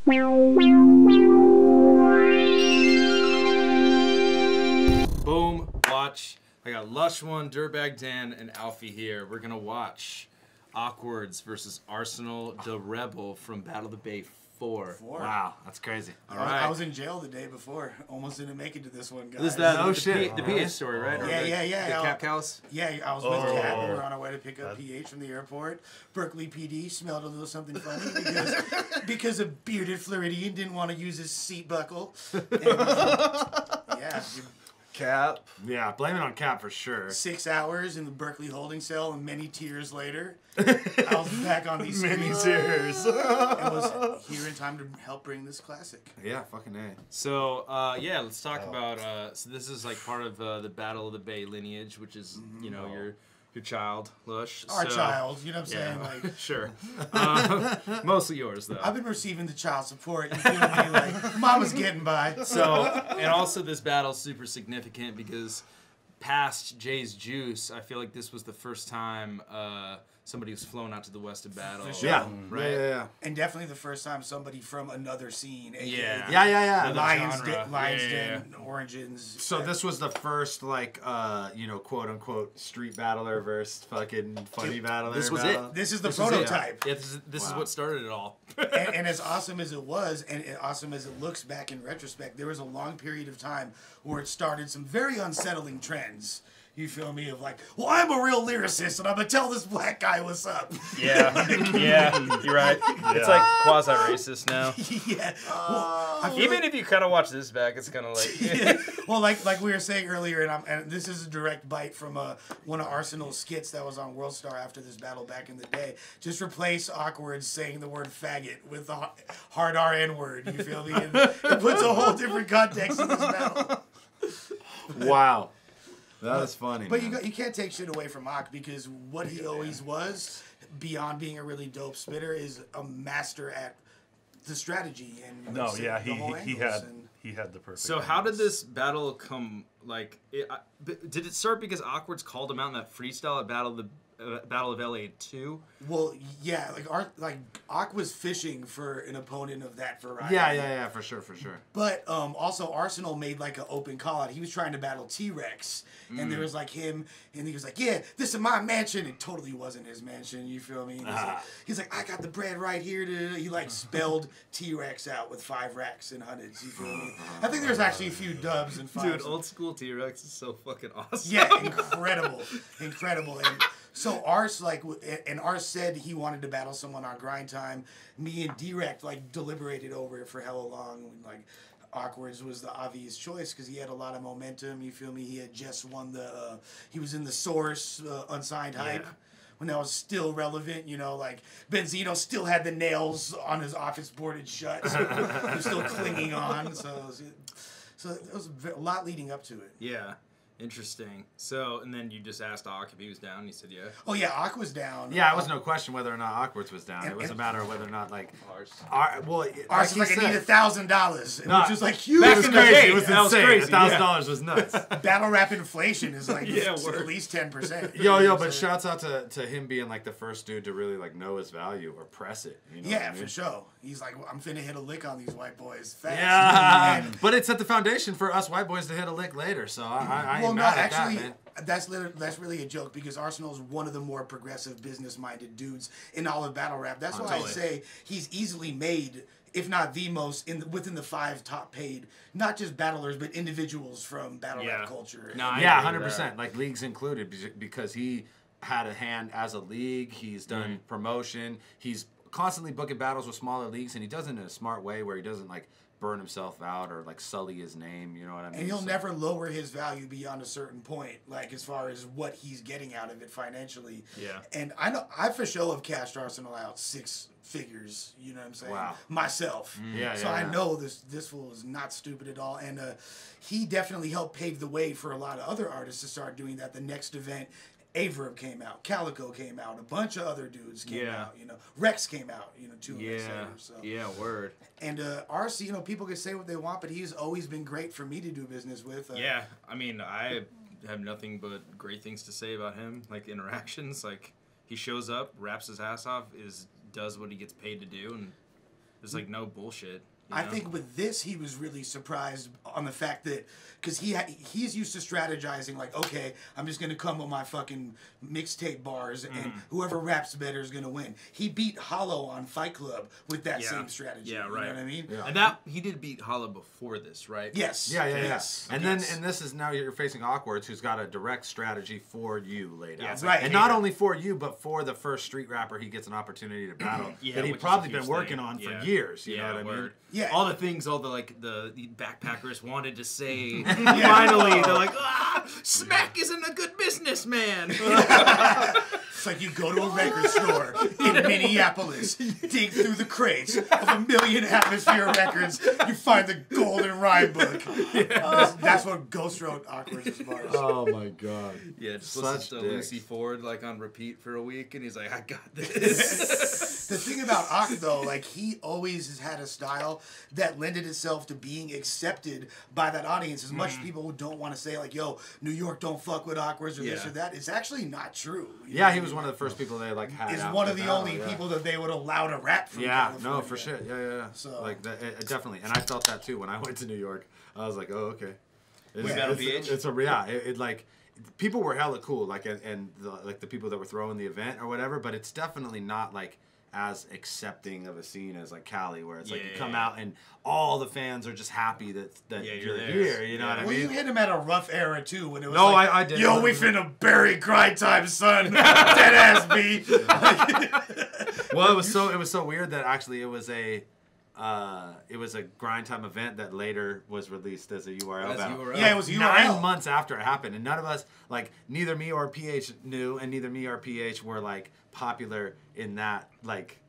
Boom, watch. I got Lush One, Dirtbag Dan, and Alfie here. We're gonna watch OKWERDZ versus Arsenal the Rebel from Battle of the Bay 4. Wow, that's crazy. All right. I was in jail the day before. Almost didn't make it to this one, guys. This is that No shit. The PH story, right? Yeah. The Cap Cows? Yeah, I was with Cat. We were on our way to pick up PH from the airport. Berkeley PD smelled a little something funny because a bearded Floridian didn't want to use his seat buckle. And, yeah. Cap. Yeah, blame it on Cap for sure. 6 hours in the Berkeley holding cell, and many tears later, I was back on these Many streets. tears. And was here in time to help bring this classic. Yeah, fucking A. So, yeah, let's talk about, so this is like part of the Battle of the Bay lineage, which is, you know, your child, Lush. Our child, you know what I'm saying? Like, sure. Mostly yours, though. I've been receiving the child support. You feel me? Like, mama's getting by. So, and also this battle's super significant because past Jay's Juice, I feel like this was the first time somebody was flown out to the West of battle. For sure. Yeah, right. Yeah. And definitely the first time somebody from another scene. Yeah. Lions genre. Den, Origins. So this was the first, like, you know, quote unquote street battler versus fucking funny battler. This was battle. it. This is the prototype. Yeah, this is what started it all. And as awesome as it was, and awesome as it looks back in retrospect, there was a long period of time where it started some very unsettling trends. You feel me? Of like, well, I'm a real lyricist, and I'm gonna tell this black guy what's up. Yeah, you're right. It's like quasi-racist now. Yeah. Well, even if you kind of watch this back, it's kind of like. Yeah. Well, like we were saying earlier, and this is a direct bite from one of Arsenal's skits that was on World Star after this battle back in the day. Just replace OKWERDZ saying the word faggot with the hard RN word. You feel me? And it puts a whole different context in this battle. Wow. That is funny. But you can't take shit away from Ok because what he always was, beyond being a really dope spitter, is a master at the strategy and no, yeah, the whole he had the perfect. So how did this battle come? Like, did it start because OKWERDZ called him out in that freestyle at Battle of LA 2? Well, yeah, Ok was fishing for an opponent of that variety. Yeah, for sure. But also Arsenal made like an open call out. He was trying to battle T-Rex, and there was like him, and he was like, "Yeah, this is my mansion." It totally wasn't his mansion. You feel me? He's like, "I got the bread right here." He like spelled T-Rex out with 5 racks and hundreds. You feel me? I think there's actually a few dubs and 5s. Dude, old school T-Rex is so fucking awesome. Yeah, incredible. And so Ars Ars said he wanted to battle someone on Grind Time. Me and Direct like deliberated over it for hella long. Like OKWERDZ was the obvious choice because he had a lot of momentum. You feel me? He had just won the. He was in the Source unsigned hype. When that was still relevant, you know, like Benzino still had the nails on his office boarded shut, so he was still clinging on. So there was a lot leading up to it. Yeah. Interesting. So, and then you just asked Ok if he was down. He said, yeah. Oh, yeah, Ok was down. Yeah, it was no question whether or not OKWERDZ was down. It was a matter of whether or not, like... Ars. Ars was like, I need $1,000. No, which was like huge. That was crazy. It was That was insane. crazy. $1,000 was nuts. Battle rap inflation is like Yeah, at least 10%. Yo, but shouts out to him being like the first dude to really like know his value or press it. You know what I mean? For sure. He's like, I'm finna hit a lick on these white boys fast. Yeah, but it set the foundation for us white boys to hit a lick later. So I ain't mad at that, man. That's really a joke because Arsenal is one of the more progressive, business-minded dudes in all of battle rap. That's why I say he's easily made, if not the most, within the 5 top paid, not just battlers but individuals from battle rap culture. No, yeah, 100%. Like leagues included because he had a hand as a league. He's done promotion. He's constantly booking battles with smaller leagues, and he does it in a smart way where he doesn't like burn himself out or like sully his name, you know what I mean? And he'll never lower his value beyond a certain point, like as far as what he's getting out of it financially. Yeah. And I for sure have cashed Arsenal out 6 figures, you know what I'm saying? Wow. Myself. So I know this fool is not stupid at all. And he definitely helped pave the way for a lot of other artists to start doing that. The next event, Averb came out, Calico came out, a bunch of other dudes came out, you know. Rex came out, you know, 2 years later. So. Yeah, word. And RC, you know, people can say what they want, but he's always been great for me to do business with. Yeah, I mean, I have nothing but great things to say about him. Like interactions, like he shows up, raps his ass off, does what he gets paid to do, and There's like no bullshit. I think with this, he was really surprised on the fact that, because he's used to strategizing, like, okay, I'm just going to come with my fucking mixtape bars, and whoever raps better is going to win. He beat Hollow on Fight Club with that same strategy. Yeah, right. You know what I mean? Yeah. And that, he did beat Hollow before this, right? Yes. Yeah. And then, Yes. and this is now you're facing OKWERDZ, who's got a direct strategy for you laid out. Right. And not only for you, but for the first street rapper he gets an opportunity to battle that he'd probably been working on for years. You know what I mean? Yeah. All the things, all the like the backpackers wanted to say. Finally, they're like, Smack isn't a good businessman. It's like you go to a record store in Minneapolis, dig through the crates of 1 million Atmosphere records, you find the golden rhyme book. That's what Ghost wrote OKWERDZ bars. Oh my god. Yeah, just Such listen to dicks. Lucy Ford like on repeat for a week, and he's like, I got this. The thing about Ak, though, like, he always has had a style that lended itself to being accepted by that audience. As much as people don't want to say, like, yo, New York don't fuck with OKWERDZ or this or that, it's actually not true. Yeah, he was one of the first people they like had. Is out one of to the battle, only people that they would allow to rap from California. No, for sure. Yeah. So, like that, definitely, and I felt that too when I went to New York. I was like, oh, okay. It's Like people were hella cool, like and the people that were throwing the event or whatever. But it's definitely not like as accepting of a scene as like Cali, where it's like you come out and all the fans are just happy that you're here. You know what I mean? Well, you hit him at a rough era too, when it was I did. Yo, we finna bury grind time, son. Dead ass B. Well, it was so weird that actually it was a grind time event that later was released as a URL battle. Yeah, it was URL. 9 months after it happened, and none of us, like, neither me or PH knew, and neither me or PH were like popular in that like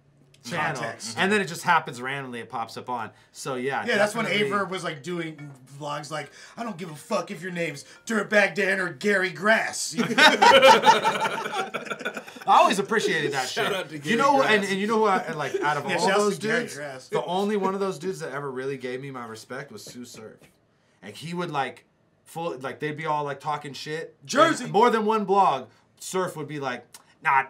channel. Context. And then it just happens randomly, it pops up on. So yeah, that's when definitely- Aver was like doing vlogs like, I don't give a fuck if your name's Dirtbag Dan or Gary Grass. I always appreciated that shit. Shout out to You know, Gary and Grass. you know who I like out of all shouts those to Gary dudes, Grass. the only one of those dudes that ever really gave me my respect was Sue Surf. And he would like they'd be all like talking shit. Jersey. And more than one blog, Surf would be like, nah,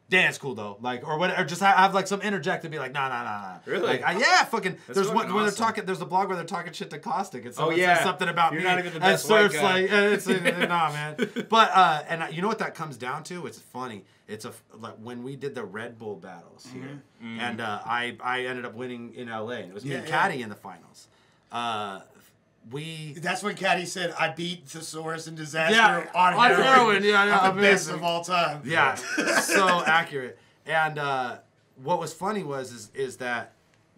Dan's cool though, like, or whatever. Just have like some interject to be like, nah. Really? Like, yeah, fucking. There's one fucking where they're awesome. talking. There's a blog where they're talking shit to Caustic, and someone yeah. says something about You're me. not even the and best white Surf's guy. like, it's nah, man. But and you know what that comes down to? It's funny. It's like when we did the Red Bull battles here, and I ended up winning in LA, and it was me and Caddy in the finals. That's when Caddy said, I beat Thesaurus and Disaster on on heroin. heroin. Yeah, I'm the best amazing. of all time. Yeah, so accurate. And what was funny is that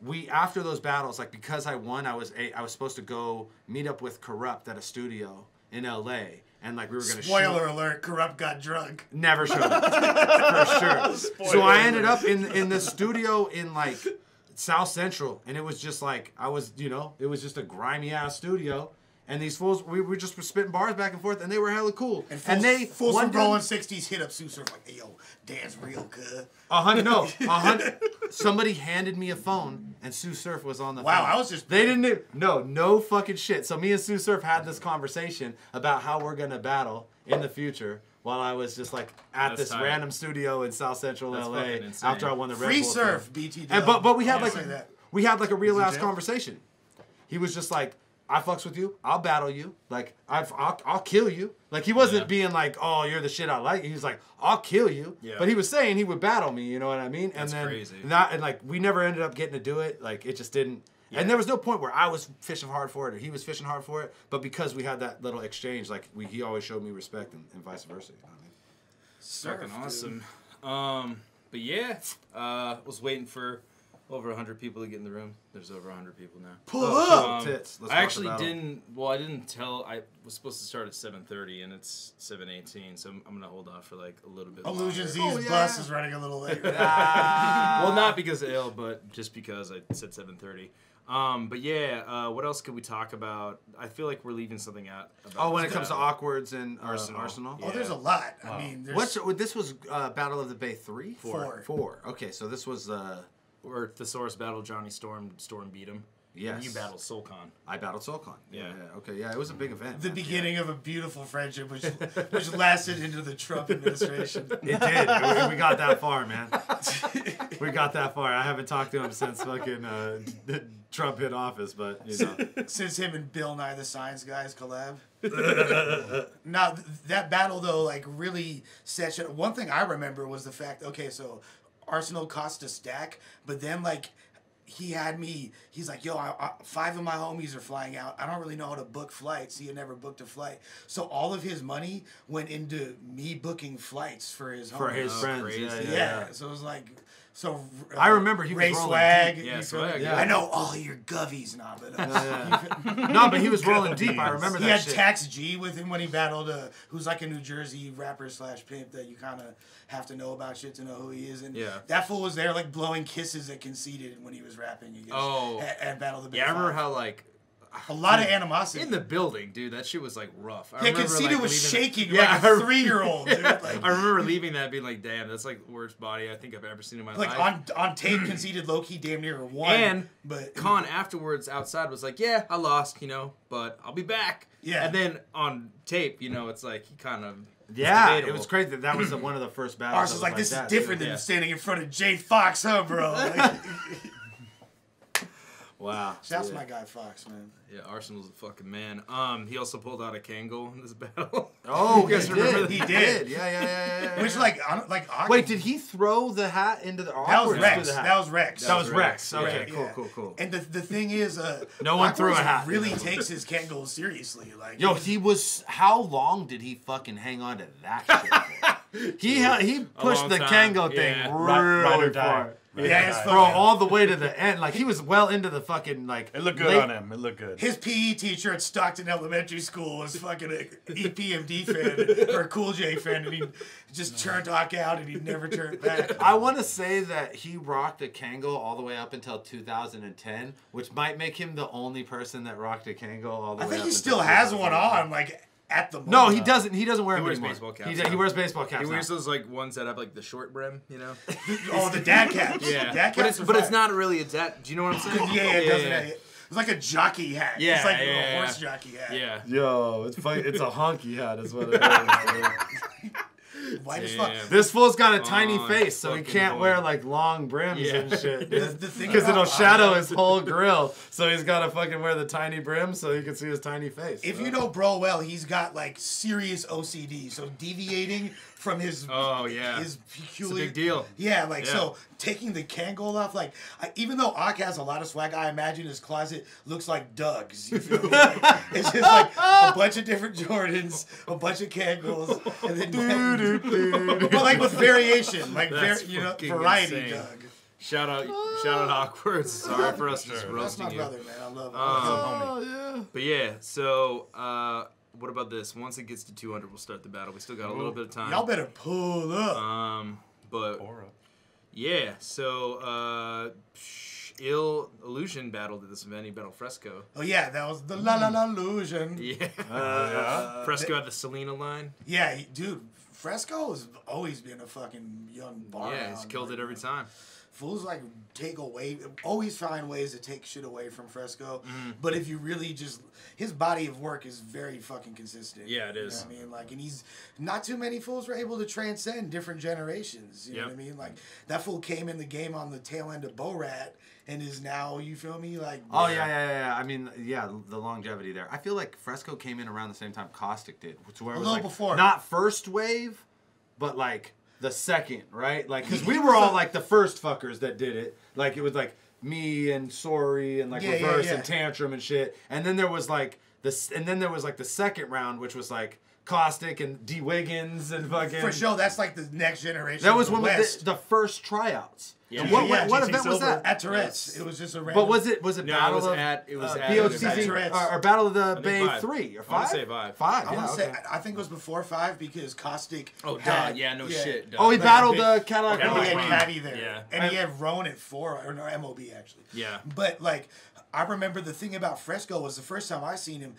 we, after those battles, like, because I won, I was supposed to go meet up with Corrupt at a studio in LA, and like we were gonna Spoiler alert, Corrupt got drunk. never showed up for sure. So I ended up in the studio in like South Central, and it was just like it was just a grimy ass studio. And these fools, we were just spitting bars back and forth, and they were hella cool. And they fools one from time- Rolling 60s hit up Sue Surf like, hey, yo, Dan's real good. 100. Somebody handed me a phone, and Sue Surf was on the phone. Wow, I was just... They didn't... No fucking shit. So me and Sue Surf had this conversation about how we're going to battle in the future while I was just, like, at That's this tight. random studio in South Central That's LA fucking insane. after I won the Red Free Bull Surf, thing. BT And, Dub. but we had, Can't like... say that. We had, like, a real-ass jail? conversation. He was just like... I fucks with you. I'll battle you. Like, I'll kill you. Like, he wasn't being like, oh, you're the shit I like. He was like, I'll kill you. Yeah. But he was saying he would battle me. You know what I mean? That's and then crazy. And like, we never ended up getting to do it. Like, it just didn't. Yeah. And there was no point where I was fishing hard for it or he was fishing hard for it. But because we had that little exchange, like, he always showed me respect and vice versa. You know what I mean? Fucking awesome. But yeah, was waiting for over 100 people to get in the room. There's over 100 people now. Pull up! Tits. Let's I watch actually the battle. didn't. Well, I didn't tell. I was supposed to start at 7:30, and it's 7:18. So I'm gonna hold off for like a little bit. Illusion longer. Z's bus is running a little late. Well, not because of ill, but just because I said 7:30. But yeah, what else could we talk about? I feel like we're leaving something out. About when this it comes to battle. OKWERDZ and Arsenal. Oh, there's a lot. I mean, there's... This was Battle of the Bay 3? Four. 4. Okay, so this was... Or Thesaurus battle Johnny Storm. Storm beat him. Yes. You battled Solcon. I battled Solcon. Yeah. Okay. Yeah, it was a big event. The man. beginning of a beautiful friendship, which lasted into the Trump administration. It did. We got that far, man. We got that far. I haven't talked to him since fucking Trump hit office, but you know. Since him and Bill Nye the Science Guys collab. Now that battle though, like really set. One thing I remember was the fact. Okay, so Arsenal cost a stack, but then like. He's like, yo, 5 of my homies are flying out. I don't really know how to book flights. He had never booked a flight. So all of his money went into me booking flights for his homies. For his friends. crazy. Yeah. So it was like, I remember he was Ray rolling Swag. deep. Yeah, you feel Swag, me? yeah. I know all your govies now, but No, but he was rolling deep. I remember that he had shit. Tax G with him when he battled who's like a New Jersey rapper / pimp that you kind of have to know about shit to know who he is. And Yeah. that fool was there like blowing kisses at Conceited when he was rapping against at Battle of the Big Yeah, I remember Five. how like A lot of animosity. in the building, dude. That shit was like rough. I Yeah, remember, Conceited like, was leaving shaking Yeah, like I a remember- 3-year-old, dude. Like, I remember leaving that being like, damn, that's like the worst body I think I've ever seen in my like life. on tape, Conceited low-key damn near won. And but Khan afterwards outside was like, yeah, I lost, but I'll be back. Yeah. And then on tape, it's like he kind of Yeah, debatable. it was crazy. That was one of the first battles. Ars was like, this is that, different too. than standing in front of Jay Fox, huh, bro? Like, Wow. shouts Yeah. to my guy Fox, man. Yeah, Arsenal's a fucking man. He also pulled out a Kangol in this battle. Oh, You guys he remember did. that? He did. Yeah. Which Wait, awkward. did he throw the hat into the? That was Awkward Rex. threw the hat. That was Rex. That was Rex. Yeah. Okay, Yeah. cool. And the thing is, No one threw a Awkward's hat. really takes his Kangol seriously. Like, Yo, he was. How long did he fucking hang on to that shit? He pushed long the time. Kango thing Yeah. really or die. far. Yeah, it's Bro, all the way to the end. Like, he was well into the fucking, like... It looked good late- on him. It looked good. his PE teacher at Stockton Elementary School was fucking a EPMD fan or a Cool J fan, and he just turned Doc out, and he never turned back. I want to say that he rocked a Kango all the way up until 2010, which might make him the only person that rocked a Kango all the I way think up he until still has one 2010. on, like, at the moment. No, he doesn't. He doesn't wear He them wears anymore. baseball caps He now. wears baseball caps. He wears now. those like ones that have like the short brim, Oh, the dad caps. Yeah, Dad but caps it's are but it's fire. not really a dad. Do you know what I'm saying? Yeah, it doesn't. It's like a jockey hat. Yeah, it's like yeah, a horse jockey hat. Yeah. Yo, it's funny. It's a honky hat, is what it is. White as fuck. Damn. This fool's got a tiny Oh, face, so he fucking can't boy. wear like long brims Yeah. and shit. The thing Because it'll about- shadow his whole grill, so he's got to fucking wear the tiny brim so you can see his tiny face. If you know Bro well, he's got like serious OCD. So deviating from his Oh, yeah. his It's a peculiar big deal. Yeah, like Yeah. so taking the Kangol off, like even though Ak has a lot of swag, I imagine his closet looks like Doug's. You feel me? Like, it's just like a bunch of different Jordans, a bunch of Kangols, and then but like with variation, like That's fucking variety, insane. Doug. Shout out Awkward. Sorry for us just That's roasting my you. brother, man. I love him. Oh, yeah. But yeah, so what about this? Once it gets to 200, we'll start the battle. We still got a little bit of time. Y'all better pull up. But Aura. yeah, so Illusion battled at this event. He battled Fresco. Oh yeah, that was the La La La Illusion. Yeah. Yeah. Fresco had the Selena line. Yeah, dude, Fresco has always been a fucking young bar. Yeah, he's killed it every time. Fools like always find ways to take shit away from Fresco. Mm-hmm. But if you really just, his body of work is very fucking consistent. Yeah, it is. You know what I mean? Like, and he's, not too many fools were able to transcend different generations. You know what I mean? Like, that fool came in the game on the tail end of Borat and is now, you feel me? Like, Oh, yeah. I mean, yeah, the longevity there. I feel like Fresco came in around the same time Caustic did. To where it was little like, before. Not first wave, but like the second, right? Like, because we were all like the first fuckers that did it. Like, it was like me and Sorry and like Yeah, Reverse yeah. and Tantrum and shit. And then there was like the second round, which was like Caustic and D. Wiggins and fucking. For sure, that's like the next generation. That was of one the of West. the first tryouts. Yeah. And what Yeah, what GT event was Silver. that? At Tourette's. Yes. It was just a random. But was it No, Battle it was of at POTC Tourette's. or Battle of the Bay five. 3 or 5? I wanna say five. 5, I yeah. want to say, Okay. I think it was before 5 because Caustic. Oh, had- duh. Yeah, no shit. Duh. Oh, he Like, battled big- Cadillac. And he Cadillac had Queen. Caddy there. Yeah. And he had Roan at 4, or no, MOB actually. Yeah. But, like, I remember the thing about Fresco was the first time I seen him,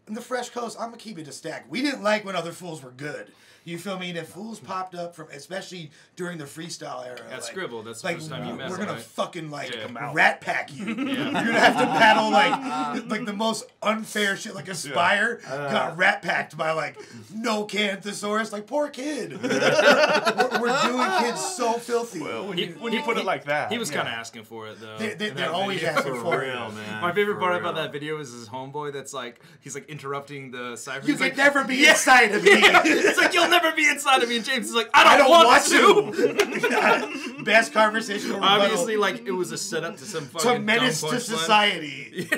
in the Fresh Coast, I'm going to keep it a stack. We didn't like when other fools were good. You feel me? And if fools popped up from, especially during the freestyle era. At like, Scribble, that's the like, first time you met we're him, gonna right? fucking like Yeah. rat pack you. You're gonna have to battle like the most unfair shit. Like Aspire got rat packed by like no Canthosaurus. Like poor kid. we're doing kids so filthy. Well, when you put it like that, He was kind of asking for it though. They're always asking for it. real, man. My favorite For part real. about that video is his homeboy that's like, he's like interrupting the cipher. You He's can like, never be inside of me. it's like, you'll never be inside of me. And James is like, I don't want to. Best conversational rebuttal. Obviously, like, it was a setup to some fucking To menace dumb to punchline. society.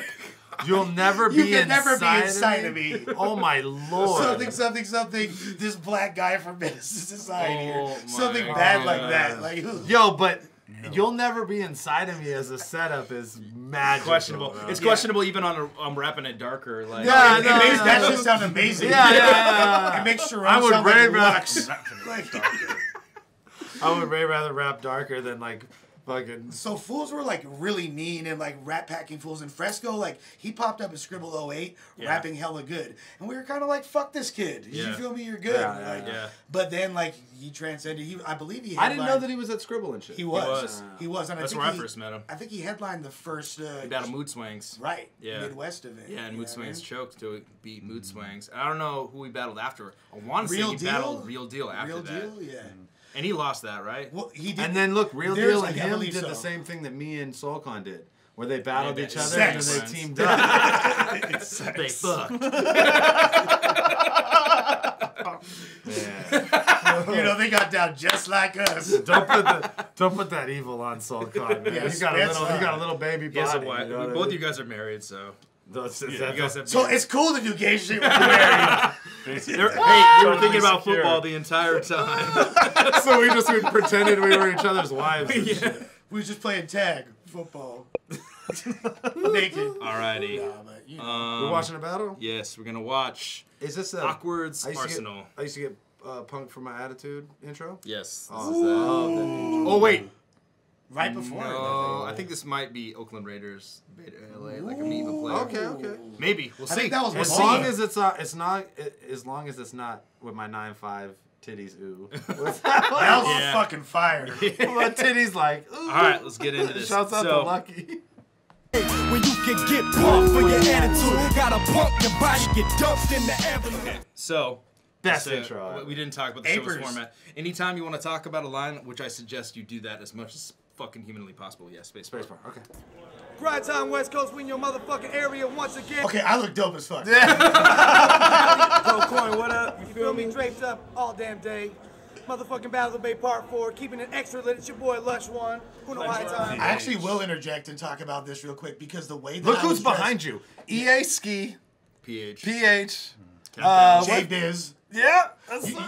You'll never You be can never be inside of me. Oh my lord. Something. This black guy from Menace to Society. Oh Or something my bad like God. that. Like, Yo, but you'll never be inside of me as a setup is magical. Questionable. Bro. It's questionable even on rapping it darker. Like, Yeah, it no, makes no, that no. shit sound amazing. Yeah. It makes Sharon I would sound way like rather- Lux. Like, I would way rather rap darker than like fucking. so fools were like really mean and like rat packing fools. And Fresco, like he popped up at Scribble 08 rapping hella good. And we were kind of like, fuck this kid. You Yeah. feel me? You're good. Yeah, like, yeah. But then like he transcended. I believe he I didn't know headlined- that he was at Scribble and shit. He was. He was. And That's I think where I first met him. I think he headlined the first. He battled Mood Swings. Right. Yeah. Midwest event. Yeah, and You Mood know Swings what I mean? choked to beat Mood Swings. And I don't know who he battled after. I want to say Real he Deal? battled Real Deal after Real that. Deal, yeah. And he lost that, right? Well, he did. And then look, Real There's, Deal like, and I him believe did so. the same thing that me and Soulcon did, where they battled Yeah, each other sex. and then they teamed up. They fucked. Man. You know, they got down just like us. Don't put that evil on Soulcon, man. Yeah, He got a little baby He has a body. wife. You know what I Both mean? you guys are married, so. That's- You that's- guys have So it's cool to do gay shit when you're married. Hey, you were thinking about football the entire time. so we just pretended we were each other's wives. And shit. We was just playing tag football. Naked. Alrighty. Nah, but, you know. We're watching a battle? Yes, we're gonna watch Is this a OKWERDZ I used to get- Arsenal. I used to get punked for my attitude intro. Yes. Oh, is that- Oh wait. Right before. No, I think this might be Oakland Raiders, Beta LA, like a mean player. Okay. Maybe we'll I see. think that was As We'll long see. as as long as it's not with my 9'5" titties. Ooh, That was Yeah. fucking fire. my titties like. Ooh. All right, let's get into this. Shouts out to So, Lucky. When you can get pumped for your attitude, gotta pump your body, get dumped in the avenue. so Best just, intro. We didn't talk about the show's Apers. format. Anytime you want to talk about a line, which I suggest you do that as much as fucking humanly possible. Yes, space bar. Spacebar. Okay. Grind time, West Coast, we in your motherfucking area once again. Okay, I look dope as fuck. Bro, Coin, what up? You feel me? Draped up all damn day. Motherfucking Battle of the Bay Part 4, keeping it extra lit. It's your boy Lush One. Kuno High Time. I actually will interject and talk about this real quick because the way that Look I who's was dressed- behind you. EA Ski. PH. PH. J Biz. Yeah.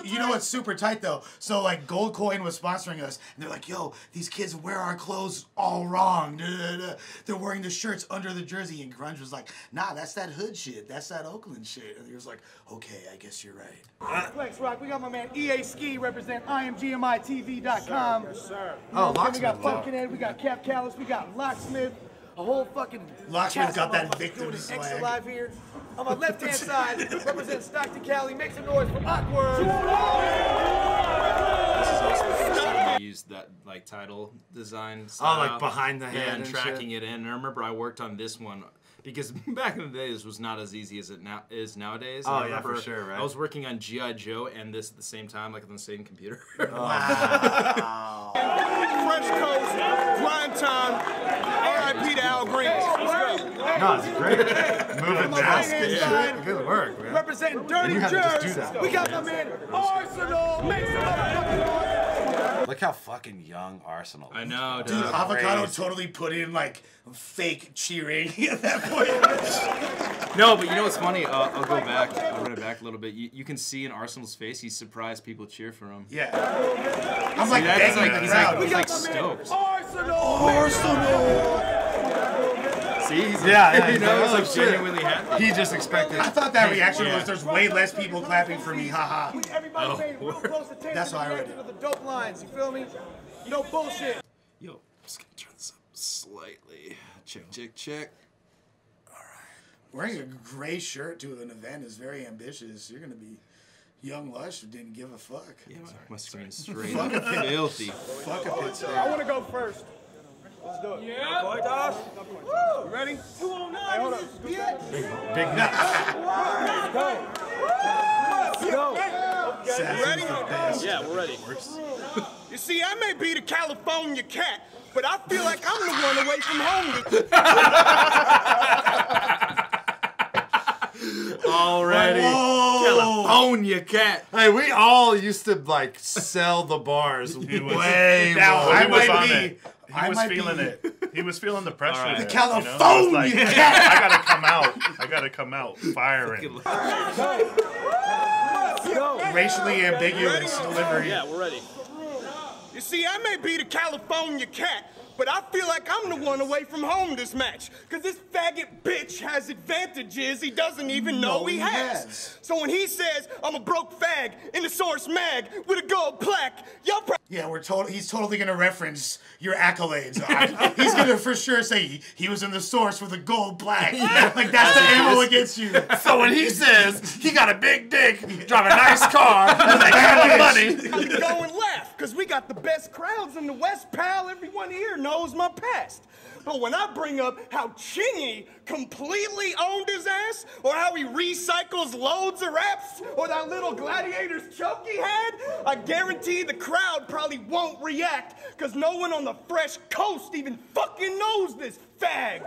You know what's super tight though? So like Gold Coin was sponsoring us, and they're like, "Yo, these kids wear our clothes all wrong. Da, da, da. They're wearing the shirts under the jersey." And Grunge was like, "Nah, that's that hood shit. That's that Oakland shit." And he was like, "Okay, I guess you're right." Flex Rock, we got my man EA Ski represent IMGMITV.com. Yes, sir. Oh, We Locksmith. got Pumpkinhead, we got Cap Callus, we got Locksmith, a whole fucking. Locksmith cast got of that motherfuckers victim doing it extra swag. live here. On my left hand side, represent Stockton Cali. Make some noise for Awkward. Used that like title design. Oh, style. like behind the Yeah, head and and tracking it in. And I remember I worked on this one because back in the day this was not as easy as it now is nowadays. Oh, And I yeah, for remember sure, right? I was working on G.I. Joe and this at the same time, like on the same computer. French Coast, grind time. R.I.P. to Al Green. No, it's great. Moving mask and Yeah. shit. Good work, man. Representing Dirty You had to just do Jerks. that. We got my man Arsenal. Make some motherfucking noise. Look how fucking young Arsenal. I know, Dude, dude. Avocado totally put in like fake cheering at that point. No, but you know what's funny? I'll go back. I'll run it back a little bit. You can see in Arsenal's face, he's surprised people cheer for him. Yeah. I'm like, Yeah, he's begging like, the he's crowd. like, he's like My man stoked. Arsenal. Arsenal! See, he's Yeah, you know, he's oh, like shit. genuinely happy. He just expected. I thought that reaction yeah. was there's way less people clapping for me, haha. Everybody paying real close attention That's to how I the read acting it. of the dope lines. You feel me? No bullshit. Yo, I'm just gonna turn this up slightly. Check, check, check. Wearing a gray shirt to an event is very ambitious. You're gonna be Young Lush didn't give a fuck. Yeah, must have been straight filthy. Fuck a pit stop. I want to go first. Let's do it. Yeah. No point, Josh. No point. You ready? 209. Hey, hold up. Big nuts. Go. You ready? Yeah, we're ready. You see, I may be the California cat, but I feel like I'm the one away from home. Already. California cat. Hey, we all used to like sell the bars way Now, more. I was might on be- it. He I was might feeling be- it. He was feeling the pressure. All right. there, The you know? California It was like, cat. I gotta come out. I gotta come out firing. Racially ambiguous delivery. Yeah, we're ready. You see, I may be the California cat, but I feel like I'm the one away from home this match. Cause this faggot bitch has advantages he doesn't even know he has. So when he says, I'm a broke fag in the Source mag with a gold plaque, y'all Yeah, he's totally gonna reference your accolades. He's gonna for sure say he was in the Source with a gold plaque. Like that's the ammo against you. So when he says he got a big dick, drive a nice car, and they got money. go and laugh, cause we got the best crowds in the West, pal. Everyone here knows my past. But when I bring up how Chingy completely owned his ass, or how he recycles loads of raps, or that little gladiator's choke he had, I guarantee the crowd probably won't react, cause no one on the Fresh Coast even fucking knows this fag.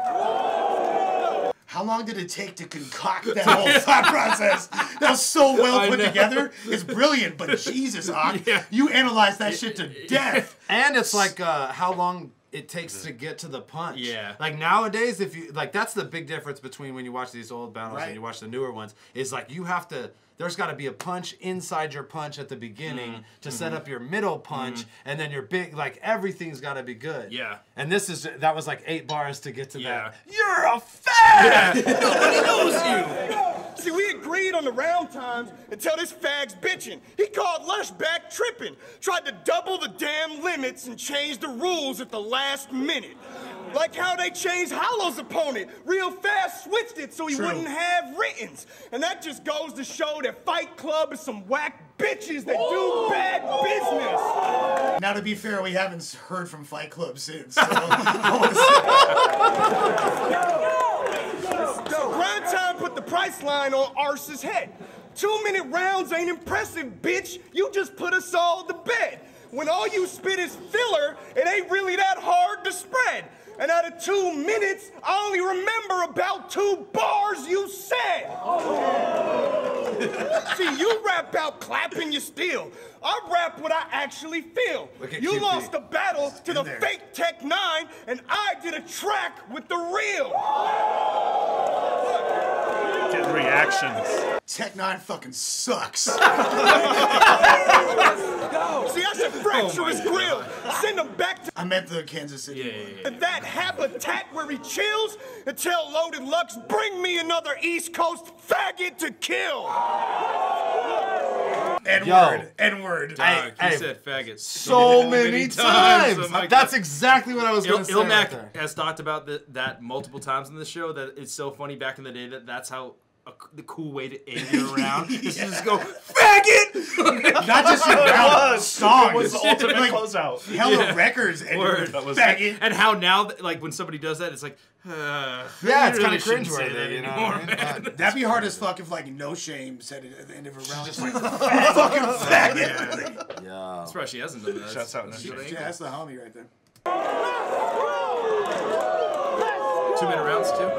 How long did it take to concoct that whole thought process? That was so well put together. It's brilliant, but Jesus, Hawk, you analyzed that shit to death. And it's like how long it takes to get to the punch. Yeah. Like nowadays, if you like, that's the big difference between when you watch these old battles Right. and you watch the newer ones. Is like you have to. There's got to be a punch inside your punch at the beginning to set up your middle punch, and then your big, like everything's got to be good. Yeah. And that was like 8 bars to get to Yeah. that. You're a fag. Nobody knows you. See, we agreed on the round times until this fag's bitching. He called Lush back tripping, tried to double the damn limits and change the rules at the last minute. Like how they changed Hollow's opponent real fast, switched it so he wouldn't have writtens. And that just goes to show that Fight Club is some whack bitches that do bad business. Now, to be fair, we haven't heard from Fight Club since. So. Grind time put the price line on Arse's head. 2-minute rounds ain't impressive, bitch. You just put us all to bed. When all you spit is filler, it ain't really that hard to spread. And out of 2 minutes, I only remember about 2 bars you said. See, you rap out clapping your steel. I rap what I actually feel. You lost the battle to the fake Tech 9, and I did a track with the real. Getting reactions. Tech 9 fucking sucks. See, I should fracture his grill. Send him back to I meant the Kansas City one. that habitat where he chills and tell Loaded Lux, bring me another East Coast faggot to kill. N-word. Dog, Hey, he said faggot so many times. Oh my That's God. exactly what I was going to say. Ilmac Right there. has talked about that multiple times in the show, that it's so funny back in the day that's how the cool way to end your round is to just go, faggot! Not just your round songs. It was the ultimate Like, closeout. hella records and Word. That was- faggot. And how now, like, when somebody does that, it's like, Yeah, it's really kind of shouldn't say cringeworthy, that you know anymore, what I mean? man. But- That'd be hard as fuck if like No Shame said it at the end of a round. Just like fucking faggot. Yeah. That's why she hasn't done that. Shouts out, no That's shame. good Yeah, angle. that's the homie right there. 2-minute rounds, too?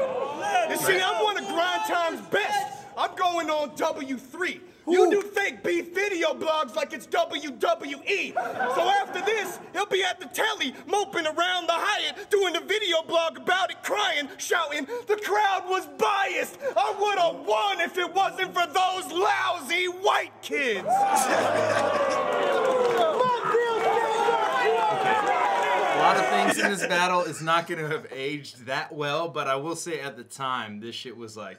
You see, I'm one of Grind Time's best. I'm going on W3. You do fake beef video blogs like it's WWE. So after this, he'll be at the telly, moping around the Hyatt, doing the video blog about it, crying, shouting, the crowd was biased. I would have won if it wasn't for those lousy white kids. A lot of things in this battle is not going to have aged that well, but I will say at the time, this shit was like,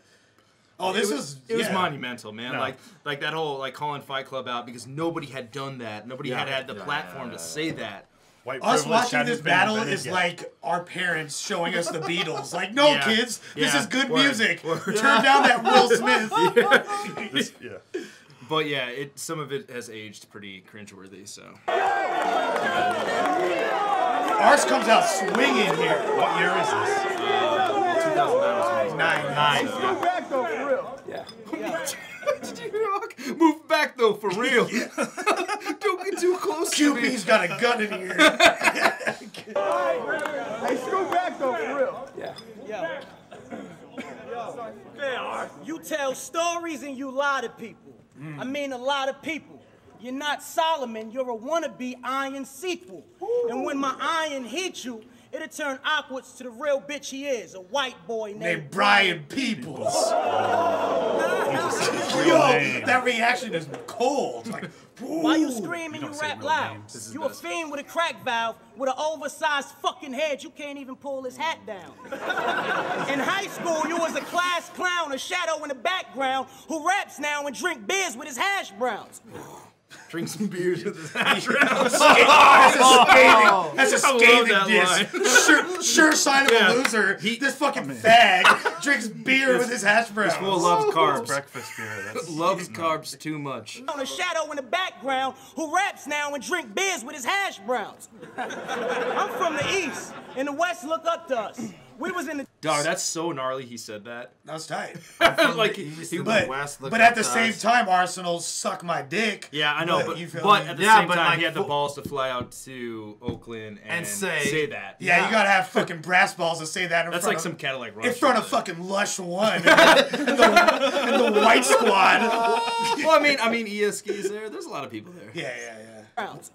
Oh, it was monumental, man. No. Like that whole like calling Fight Club out because nobody had done that. Nobody had had the platform to say that. White Us privilege watching hadn't this been battle invented is yet. like our parents showing us the Beatles. Like, no, Yeah. kids, this Yeah. is good Word. music. Word. Turn down that Will Smith. Yeah. But yeah, some of it has aged pretty cringeworthy. So. Ars comes out swinging here. What year is this? 2009. Go back though, for real. Did you rock? Move back though, for real. Don't get too close to me. QB's got a gun in here. Hey, scoot back though, for real. Yeah. You tell stories and you lie to people. I mean a lot of people. You're not Solomon, you're a wannabe Iron sequel. And when my iron hits you, it'll turn Awkwardz to the real bitch he is, a white boy named Brian Peoples. Yo, that reaction is cold. Like, Why you screaming, you don't say rap real loud. names. You a fiend with a crack valve, with an oversized fucking head, you can't even pull his hat down. In high school, you was a class clown, a shadow in the background, who raps now and drink beers with his hash browns. Drink some beers with his hash browns. That's a scathing diss. Sure sign of a loser. This fucking fag drinks beer with his hash browns. This fool loves carbs. Breakfast beer. That's Loves carbs too much. On a shadow in the background, who raps now and drink beers with his hash browns. I'm from the East, and the West look up to us. We was in the... Dog, that's so gnarly he said that. That was tight. Like, But at the same time, Arsenal suck my dick. yeah, I know, you feel but me? at the same time, like, he had the balls to fly out to Oakland and say that. Yeah, you gotta have fucking brass balls to say that in That's front like of, some Cadillac Rush. in front of fucking Lush One and the White Squad. Well, I mean, ESK's there. There's a lot of people there. Yeah. browns.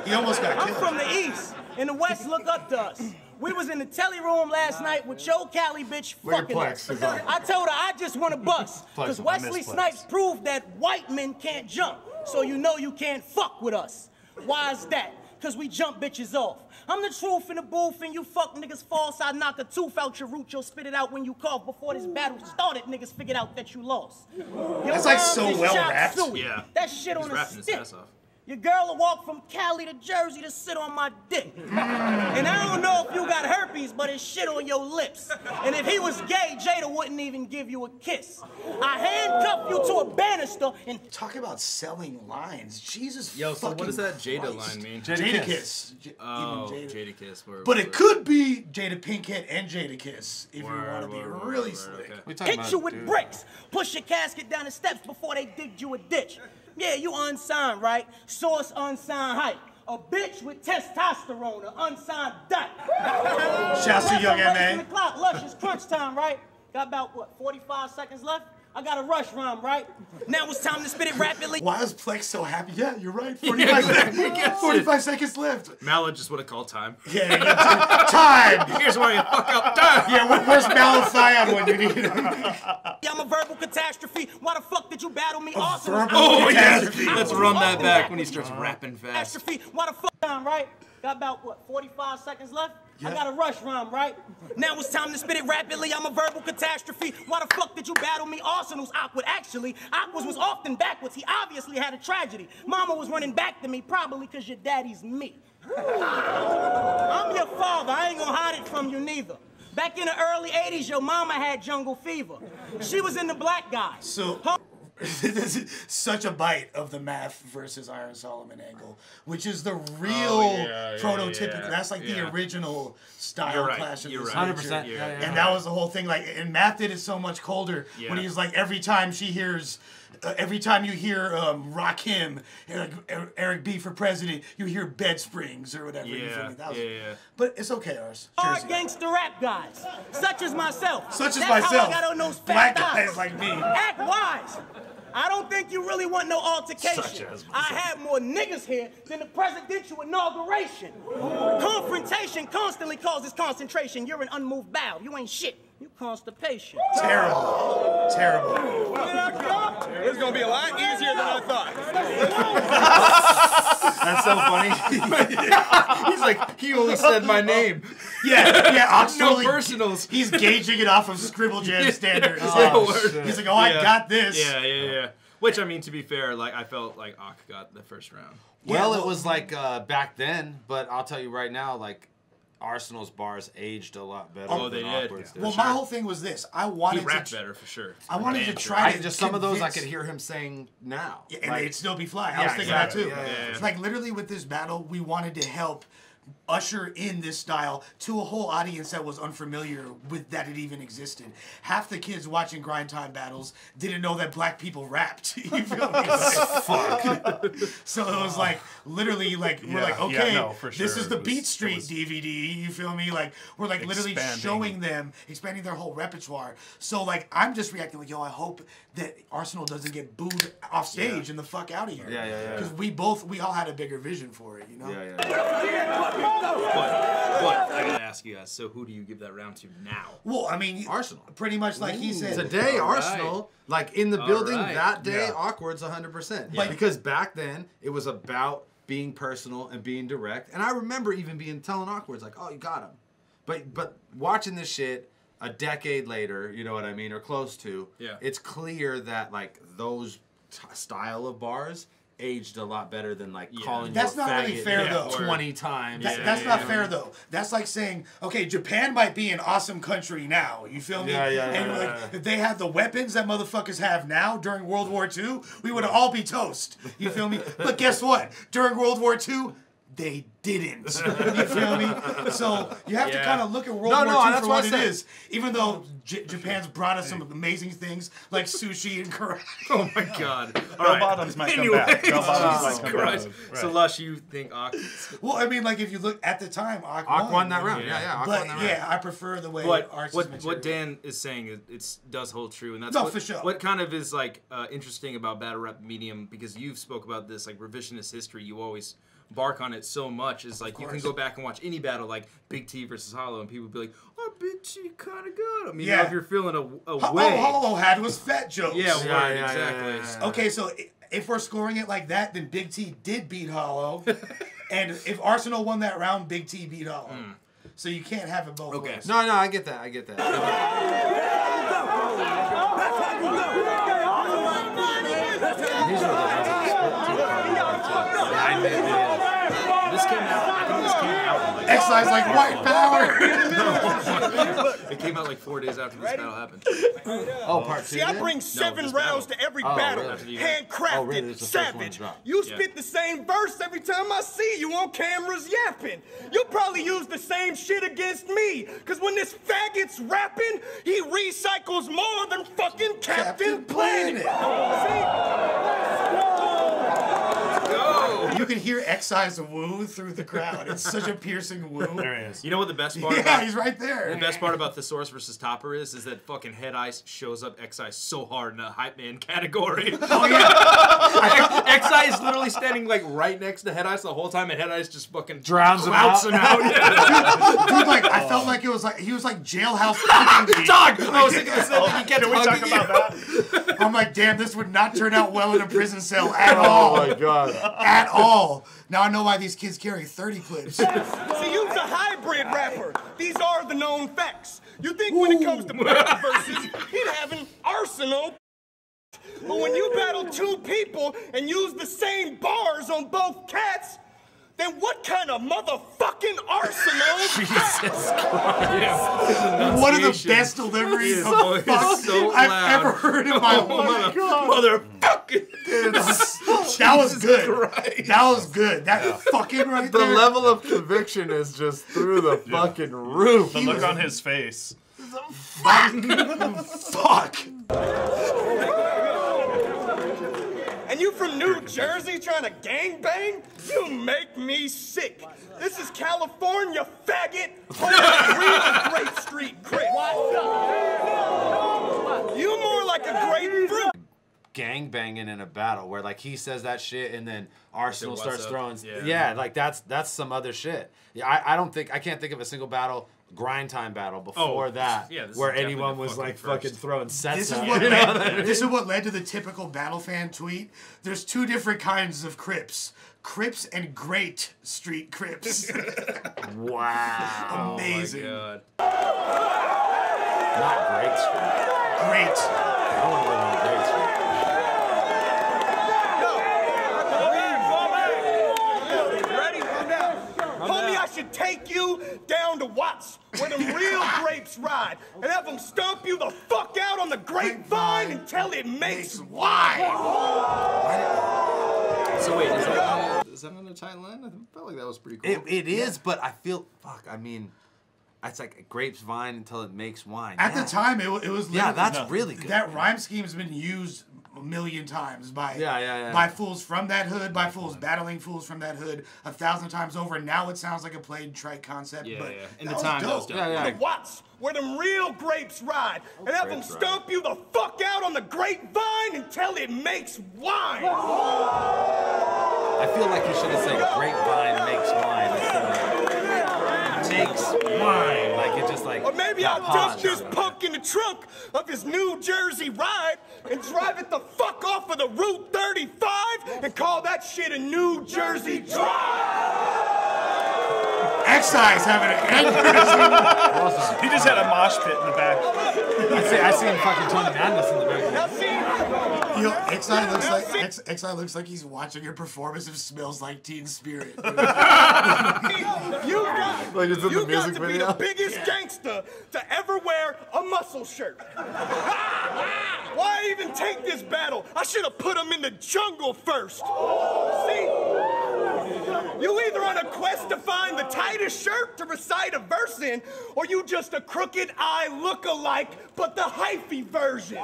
He almost got I'm killed. from the East, and the West look up to us. We was in the telly room last night with your Cali bitch fucking us. I told her I just want to bust, because Wesley Snipes proved that white men can't jump, so you know you can't fuck with us. Why is that? Because we jump bitches off. I'm the truth in the booth, and you fuck niggas false. I knock a tooth out your root, you'll spit it out when you cough. Before this battle started, niggas figured out that you lost. That's like so well rapped. Yeah. That shit on a rapping his stick. ass off. Your girl will walk from Cali to Jersey to sit on my dick. And I don't know if you got herpes, but it's shit on your lips. And if he was gay, Jada wouldn't even give you a kiss. I handcuff you to a banister and... Talk about selling lines. Jesus Yo, so fucking what does that Jada Christ. line mean? Jada Kiss. Oh, Even Jada Kiss. But it could be Jada Pinkett and Jada Kiss if you want to be really slick. Okay. hit you with bricks. Push your casket down the steps before they dig you a ditch. Yeah, you unsigned, right? Source unsigned height. A bitch with testosterone, an unsigned dyke. Shouts to Young M.A. M.A. Clock, Lush, it's crunch time, right? Got about, what, 45 seconds left? I got a rush rhyme, right? Now it's time to spit it rapidly. Why is Plex so happy? Yeah, you're right. 45 seconds left. Mallet just would have called time. Yeah, time. Here's where you fuck up time. Yeah, where's Malathion when you need him? Yeah, I'm a verbal catastrophe. Why the fuck did you battle me? Awesome. verbal catastrophe. Let's run that back when he starts rapping fast. Catastrophe. Why the fuck time, right? Got about, what, 45 seconds left? I got a rush rhyme, right? Now it's time to spit it rapidly. I'm a verbal catastrophe. Why the fuck did you battle me? Arsenal's awkward. Actually, Awkwardz was often backwards. He obviously had a tragedy. Mama was running back to me, probably because your daddy's me. I'm your father. I ain't gonna hide it from you neither. Back in the early 80s, your mama had jungle fever. She was in the black guy. So... This is such a bite of the Math versus Iron Solomon angle, which is the real prototypical. That's like the original style clash of this 100%. And that was the whole thing. Like, and Math did it so much colder when he's like, every time she hears. Every time you hear Rakim, Eric B for president, you hear Bed Springs or whatever. You feel me? That was, but it's okay, Ars. Hard gangster rap guys, such as myself. Such as That's myself. How I got on those Black fat guys thighs. like me. Act wise. I don't think you really want no altercation. I have more niggas here than the presidential inauguration. Confrontation constantly causes concentration. You're an unmoved bowel. You ain't shit. You constipation. Terrible. Terrible. It's gonna be a lot easier than I thought. That's so funny. He's like, he only said my name. Yeah, No personals. He's gauging it off of Scribble Jam standards. He's like, oh, I got this. Yeah. Which, I mean, to be fair, like, I felt like Ak got the first round. Well, it was like back then, but I'll tell you right now, like, Arsenal's bars aged a lot better. Oh, they than did. Awkwerd's did. Well, my whole thing was this. I He wanted rapped to. better for sure. I wanted to Damn try sure. to Just some of those I convince- could hear him saying now. Yeah, and Like, they'd still be fly. I Yeah, was thinking exactly. that too. Yeah. It's like literally with this battle, we wanted to help usher in this style to a whole audience that was unfamiliar with that it even existed. Half the kids watching grind time battles didn't know that black people rapped. You feel me? Fuck. So it was like literally like we're like, okay, no, for this sure. is the It was- Beat it Street was- DVD. You feel me? Like we're like literally Expanding. showing them, expanding their whole repertoire. So like I'm just reacting like, yo, I hope that Arsenal doesn't get booed off stage and the fuck out of here. Yeah. Because we all had a bigger vision for it, you know? But I gotta ask you guys. So who do you give that round to now? Well, I mean, Arsenal. pretty much like he said. Today, All right. Arsenal, like in the All building right. that day, Yeah. Awkwerd's 100%. Yeah. Because back then, it was about being personal and being direct. And I remember even telling Awkwerd's like, oh, you got him. But watching this shit a decade later, you know what I mean, or close to, Yeah. it's clear that like those style of bars aged a lot better than like calling That's you a not really faggot fair, though. 20 times. That's not fair though. That's like saying, okay, Japan might be an awesome country now. You feel me? And like, if they had the weapons that motherfuckers have now during World War II, we would all be toast. You feel me? But guess what? During World War II, they didn't. You feel me? So you have to kind of look at World War II that's for what what I it said. is. Even though Japan's brought us some amazing things like sushi and karate. Oh my God! All Bell right. bottoms might come Anyway, back. Bell bottoms might Jesus come Christ. back. So Lush, you think Awkwerd's? Well, I mean, like if you look at the time, Awk won that round. Yeah. Yeah, Awk But won that round. yeah, I prefer the way But Archie's what material. Dan is saying it does hold true, and that's No, what, for sure. what kind of is like interesting about battle rap medium, because you've spoke about this like revisionist history. You always bark on it so much. Is like you can go back and watch any battle like Big T versus Hollow, and people be like, "Oh, Big T kind of good." I mean, Yeah. if you're feeling a All way, Hollow had was fat jokes. yeah, Yeah, word, yeah, exactly. yeah. Okay, so if we're scoring it like that, then Big T did beat Hollow. And if Arsenal won that round, Big T beat Hollow. So you can't have it both Okay. ways. No, I get that. These are the ones that split too hard. This came out. I think this came out. Like, Excise like white power. it came out like 4 days after this battle happened. Oh, part two. See, I then? bring 7 this rounds battle. to every Oh, battle. really? Handcrafted, Oh, really? It's the first one savage. to drop. You Yeah. spit the same verse every time I see you on cameras yapping. You'll probably use the same shit against me. Cause when this faggot's rapping, he recycles more than fucking Captain Planet. You can hear Excise woo through the crowd. It's such a piercing woo. There he is. You know what the best part Yeah, about he's right there. the best part about Thesaurus versus Topper is that fucking Head Ice shows up Excise so hard in the hype man category. Oh yeah. Excise is literally standing like right next to Head Ice the whole time, and Head Ice just fucking Drowns him clouts out. him out. Yeah. Dude, like I felt like it was like he was like jailhouse kicking me. Dog! I was thinking the same thing. He kept Can we talk hugging you. about that? I'm like, damn, this would not turn out well in a prison cell at all. Oh my god. At all. Now I know why these kids carry 30 clips. See, you's a hybrid rapper. These are the known facts. You think when it comes to battle verses, he'd have an arsenal. But when you battle 2 people and use the same bars on both cats, then what kind of motherfucking arsenal is that? One of the best deliveries His of voice fuck is so I've loud. ever heard in my life. Motherfucking. That was good. Christ. That was good. That fucking right The there. level of conviction is just through the fucking roof. The look on his face. Fuck. And you from New Jersey trying to gangbang? You make me sick. This is California, faggot. Real Great Street Crip. You more like a grapefruit. Gang banging in a battle where like he says that shit and then Arsenal So starts what's throwing up? yeah like that's some other shit. Yeah, I can't think of a single battle grind time battle before that yeah, this where is definitely anyone the was fucking like first. fucking throwing sets This is, up. what You know led, what I mean? this is what led to the typical battle fan tweet. There's 2 different kinds of Crips. Crips and Great Street Crips. Wow. Amazing. God. Not Great Street. Great. I want to live on Great Street. Ready? Homie, I should take you down to Watts, where them real grapes ride, and have them stomp you the fuck out on the grapevine until it makes wine. So wait, is that on the tight line? I felt like that was pretty cool. It is, but I feel, I mean, it's like grapes vine until it makes wine. At the time, it was yeah, that's really good. That rhyme scheme has been used a million times by by fools from that hood, by fools battling fools from that hood 1,000 times over. Now it sounds like a played trite concept, but in the time that was dope. The Watts, where them real grapes ride, and have them stomp you the fuck out on the grapevine until it makes wine. I feel like you should have said grapevine makes wine instead of makes wine. Like it just like. Or maybe I'll dump this punk in the trunk of his New Jersey ride and drive it the fuck off of the Route 35 and call that shit a New Jersey drive. Excise having an aneurysm. He just had a mosh pit in the back. I seen fucking Tony Madness in the back. Now see, You know, Exile looks like he's watching a performance of Smells Like Teen Spirit. you got, Like it's in the you got music to video. be the biggest gangster to ever wear a muscle shirt. Why even take this battle? I should have put him in the jungle first. See? You either on a quest to find the tightest shirt to recite a verse in, or you just a crooked eye look-alike, but the hyphy version.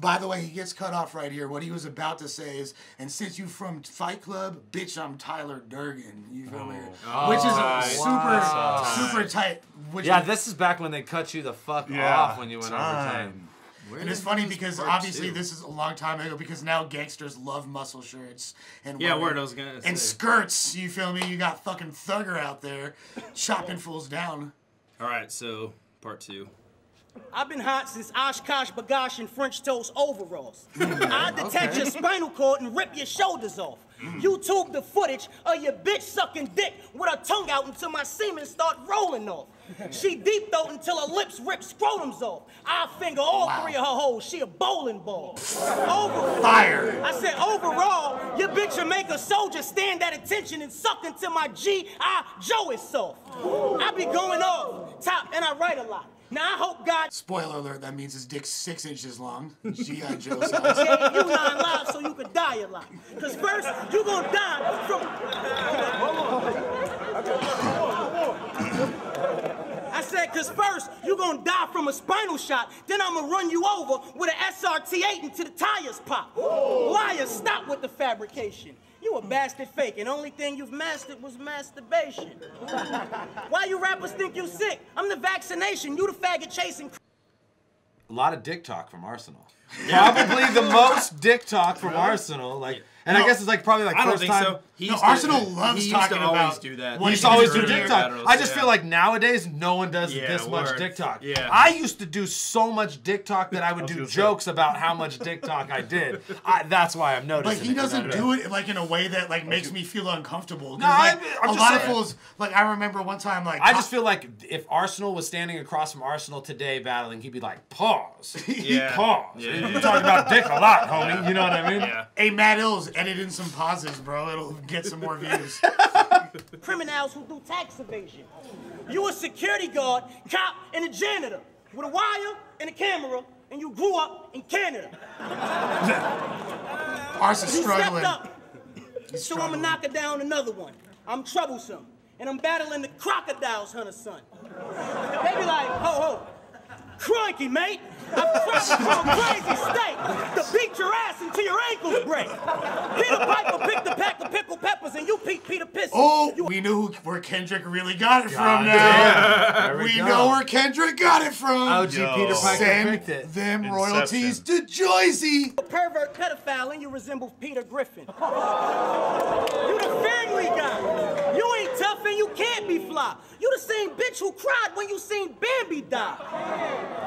By the way, he gets cut off right here. What he was about to say is, and since you from Fight Club, bitch, I'm Tyler Durden. You feel me? Which is super tight. Yeah, this is back when they cut you the fuck off when you went overtime. And it's funny because obviously this is a long time ago because now gangsters love muscle shirts and I was gonna say. and skirts. You feel me? You got fucking Thugger out there chopping fools down. All right, so part 2. I've been hot since Oshkosh, Bagash, and French toast overalls. I detach your spinal cord and rip your shoulders off. YouTube the footage of your bitch sucking dick with her tongue out until my semen start rolling off. She deep throat until her lips rip scrotums off. I finger all 3 of her holes. She a bowling ball. Overall, Fire. I said overall, your bitch will make a soldier stand at attention and suck until my G.I. Joe is soft. I be going off top and I write a lot. Now I hope God Spoiler alert, that means his dick's 6 inches long. G.I. Joe size. gave you 9 lives so you could die a lot. Cause first, you gonna die from... I said, cause first, you gonna die from a spinal shot, then I'ma run you over with an SRT-8 until the tires pop. Liar, stop with the fabrication. You a bastard fake, and only thing you've mastered was masturbation. Why you rappers think you sick? I'm the vaccination, you the faggot chasing. A lot of dick talk from Arsenal. Probably the most dick talk from Arsenal. Like, and I guess it's like probably like I don't first think time. so. He No, used to- Arsenal loves he talking used to always about do that. what He used to always do Earlier dick talk. battles, I just feel like nowadays no one does Yeah, this much word. dick talk. Yeah. I used to do so much dick talk that I would do jokes about how much dick talk I did. That's why I'm noticing. But he doesn't do it like in a way that like makes me feel uncomfortable. 'Cause, No, like, I'm a just lot of saying. fools. Like I remember one time, like I just feel like if Arsenal was standing across from Arsenal today battling, he'd be like, pause. Yeah. Pause. Yeah. You're talking about dick a lot, homie. You know what I mean? Yeah. Hey, Matt Ills, edit in some pauses, bro. It'll get some more views. Criminals who do tax evasion. You a security guard, cop, and a janitor with a wire and a camera, and you grew up in Canada. Ars is You struggling. stepped up, so I'ma knock her down another one. I'm troublesome, and I'm battling the crocodiles, hunter son. They be like, ho ho, crikey, mate. I've traveled from a crazy state to beat your ass until your ankles break. Peter Piper picked a pack of pickled peppers, and you Peter Pistol. Oh, we knew where Kendrick really got it from now. Yeah. We know where Kendrick got it from. OG Peter Piper Send picked it. them royalties to Joycey. A pervert pedophile, and you resemble Peter Griffin. You the family guy. You ain't tough and you can't be fly. You the same bitch who cried when you seen Bambi die.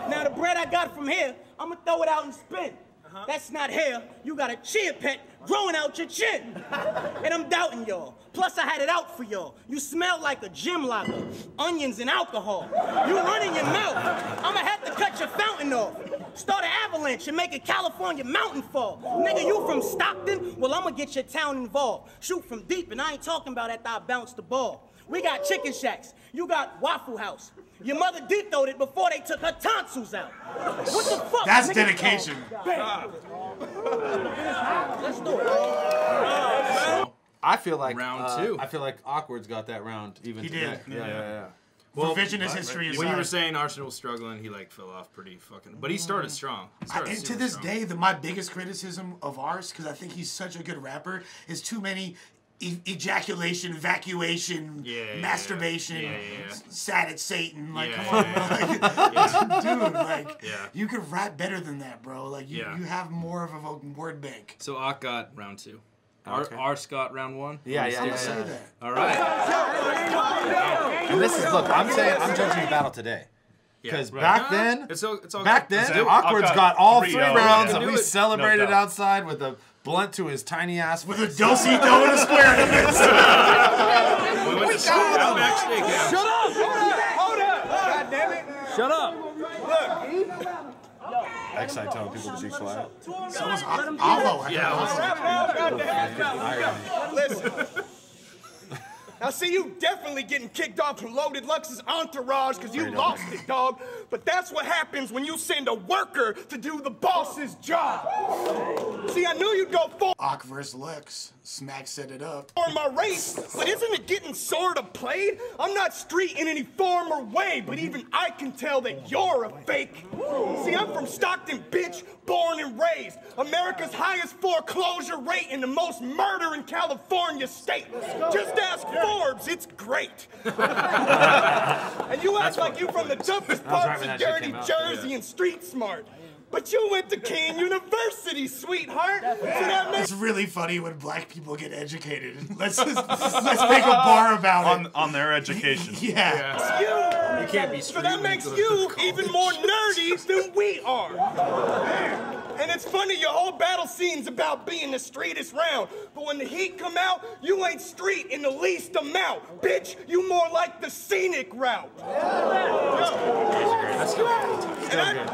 Now the bread I got from here, I'ma throw it out and spin. That's not hair, you got a chia pet growing out your chin. And I'm doubting y'all. Plus I had it out for y'all. You smell like a gym locker, onions and alcohol. You run in your mouth. I'ma have to cut your fountain off. Start an avalanche and make a California mountain fall. Nigga, you from Stockton? Well, I'ma get your town involved. Shoot from deep, and I ain't talking about after I bounce the ball. We got chicken shacks. You got Waffle House. Your mother did throw it before they took her tonsils out. What the fuck? That's nigga? dedication. Let's do it. I feel like Round 2. I feel like Awkward's got that round even He today. did. Yeah. Revisionist history is When you were saying Arsenal was struggling, he like fell off pretty fucking. But he started strong. He started and to super this strong. day, my biggest criticism of Ars, because I think he's such a good rapper, is too many ejaculation, evacuation, masturbation, sad at Satan. Like, come on, bro. Like, dude, like, you could rap better than that, bro. Like, you have more of a word bank. So Ak got round 2. Okay. Ars got round 1. Yeah. Say that. All right. And this is look. I'm judging the battle today. Because back then, it's all back good. then, Awkward's got all 3 rounds, and we Do it. celebrated outside with a blunt to his tiny ass. With a do-si-do and a square in the midst. We went to Outback Steakhouse. Shut up! Hold up! God damn it! Shut up. Excited telling people to be quiet. So was Avo. Listen. I see you definitely getting kicked off from Loaded Lux's entourage because you lost it, dog. But that's what happens when you send a worker to do the boss's job. See, I knew you'd go for Ak versus Lux. Smack set it up. my race, but isn't it getting sort of played? I'm not street in any form or way, but even I can tell that you're a fake. See, I'm from Stockton, bitch, born and raised. America's highest foreclosure rate and the most murder in California state. Just ask Forbes, it's great. And you act like you from the toughest parts of dirty Jersey and street smart. But you went to King University, sweetheart. So that makes It's really funny when black people get educated. Let's make a bar about it. On their education. Yeah. you. You can't be So that makes you even more nerdy than we are. And it's funny, your whole battle scene's about being the streetest round. But when the heat come out, you ain't street in the least amount. Bitch, you more like the scenic route.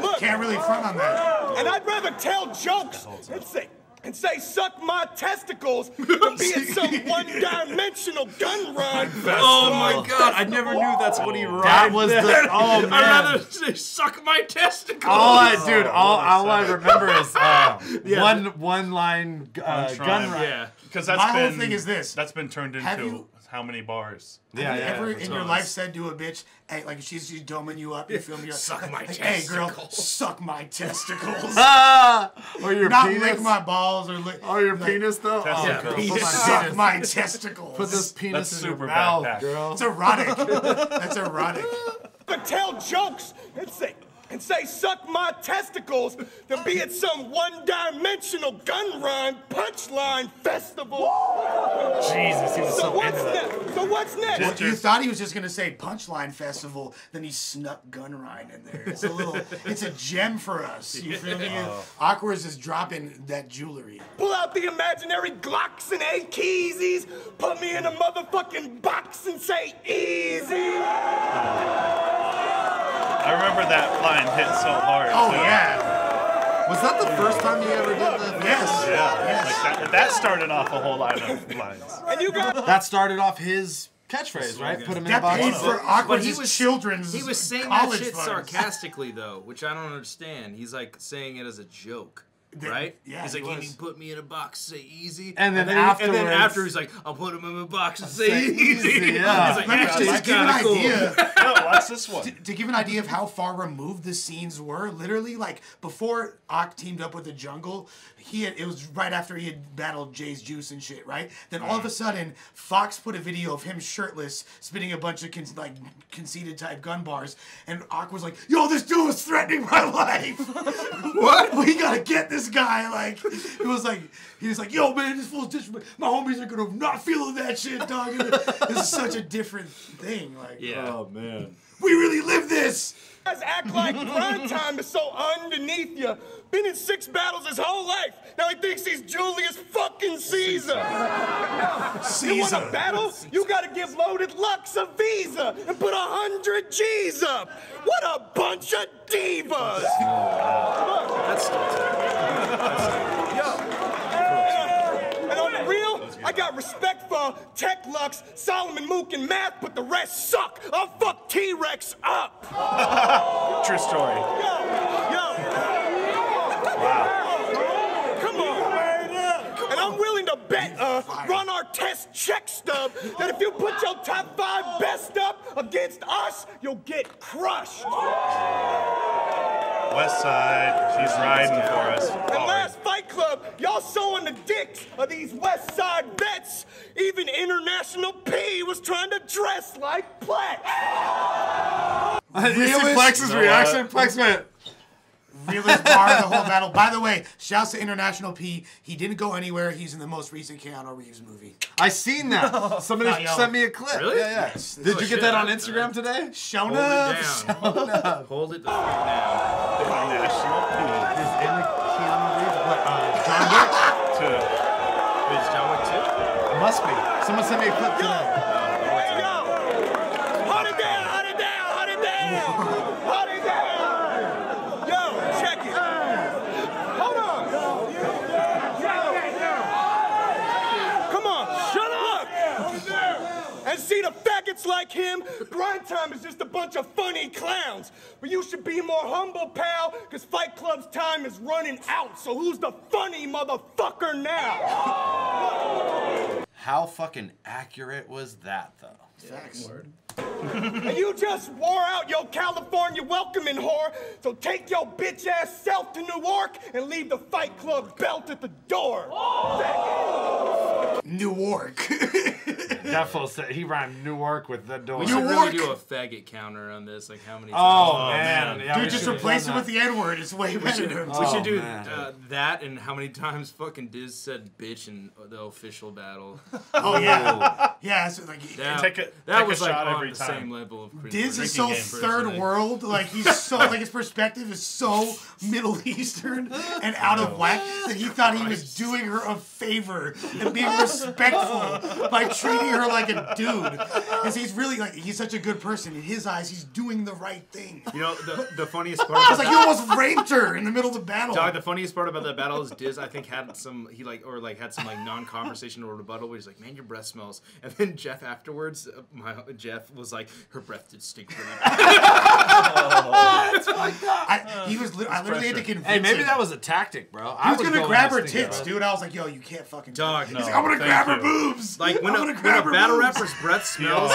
Look, Can't really front on that. and I'd rather tell jokes and say suck my testicles than be in some one-dimensional gun run. Oh my god, I never knew that's what he wrote. That was the oh man. I'd rather say suck my testicles. All I remember is one line gun run. Yeah. Because My whole thing is this. That's been turned into how many bars? Have you ever in your life said to a bitch, hey, like she's doming you up, you feel me? Suck my like, hey girl, testicles. suck my testicles. Or your Not penis. lick my balls or lick. Or your penis though. Testicles. Oh, girl, Penis. put my Suck penis. my testicles. Put this penis That's in your super mouth, backpack. girl. It's erotic. That's erotic. But tell jokes and say suck my testicles than be at some one-dimensional gun run punchline festival. Jesus, he was So so what's into that. next? So what's next? Well, you thought he was just gonna say Punchline Festival, then he snuck Gun Rhyme in there. It's a gem for us. You feel me? Awkward's is dropping that jewelry. Pull out the imaginary Glocks and AKs, put me in a motherfucking box and say easy. I remember that line hit so hard. Oh too. yeah. Was that the first time you ever did that? Yes. Yeah. Like that started off a whole line of lines. And you got That started off his catchphrase, right? Put him in a That box. paid for But Awkward's children's He was saying that college shit funds. sarcastically though, which I don't understand. He's like saying it as a joke. Right? Yeah, he's like, he "Can was. you put me in a box, say easy?" And then after afterwards- he's like, "I'll put him in a box and say easy." yeah. He's like, Let me "Actually, just it's give an kinda cool." idea. No, watch this one. To give an idea of how far removed the scenes were, literally, like before Ak teamed up with the Jungle, it was right after he had battled Jay's Juice and shit, right? Then all of a sudden, Fox put a video of him shirtless, spitting a bunch of conceited type gun bars, and Ak was like, "Yo, this dude is threatening my life. What? We gotta get this guy." Like, he was like, "Yo, man, this fool's disrespect. My homies are gonna not feel that shit, dog." This is such a different thing. Like, Yeah. Oh man. we really live this. guys act like prime time is so underneath you. Been in 6 battles his whole life. Now he thinks he's Julius fucking Caesar. You want to battle? You gotta give Loaded Lux a visa and put 100 G's up. What a bunch of divas! That's And on the real, I got respect for Tech Lux, Solomon Mook, and Math, but the rest suck. I'll fuck T-Rex up. True story. Yo. Wow. Come on. And I'm willing to bet, Ron Artest check stub, that if you put your top 5 best up against us, you'll get crushed. West Side, she's riding for us. And last Fight Club, y'all sewing the dicks of these West Side vets. Even International P was trying to dress like Plex. You see Plex's reaction? Plex went. Realest bar of the whole battle. By the way, shouts to International P. He didn't go anywhere. He's in the most recent Keanu Reeves movie. I seen that. Somebody sent me a clip. Really? Yeah. Did you get that on Instagram today? Shown Hold up. it down. Hold it the fuck down. International P. Is in the Keanu Reeves? What? John Wick? Wait, is John Wick 2? It must be. Someone sent me a clip today. Yo! Hold it down! Hold it down! Hold it down! Hold it down! Yo, check it. Hold on. Come on, shut up! And see the faggots like him, grind time is just a bunch of funny clowns. But you should be more humble, pal, because Fight Club's time is running out. So who's the funny motherfucker now? How fucking accurate was that, though? Facts. And you just wore out your California welcoming whore, so take your bitch ass self to Newark and leave the Fight Club belt at the door. Newark. Defo said he rhymed Newark with the door. We should really do a faggot counter on this. Like how many times? Oh, man. Yeah, Dude, just replace it with the N-word. It's way better. We should do that and how many times fucking Diz said bitch in the official battle. Oh, yeah. Yeah, so like... That was like shot on every the time. same level of cringe. Diz is so third world, like he's so like his perspective is so Middle Eastern and out of whack that he thought he was doing her a favor and being respectful by treating her like a dude. Because he's really like he's such a good person in his eyes. He's doing the right thing. You know the funniest part. It's like you almost raped her in the middle of the battle. Dog, the funniest part about that battle is Diz, I think, had some non-conversation or rebuttal where he's like, "Man, your breath smells," and then Jeff afterwards, Jeff was like, "Her breath did stink really bad." I literally had to convince him. Hey, maybe that was a tactic, bro. He was gonna grab her tits, dude. I was like, "Yo, you can't fucking." Dog, He's like, I'm gonna grab her boobs. Like when a battle rapper's breath smells,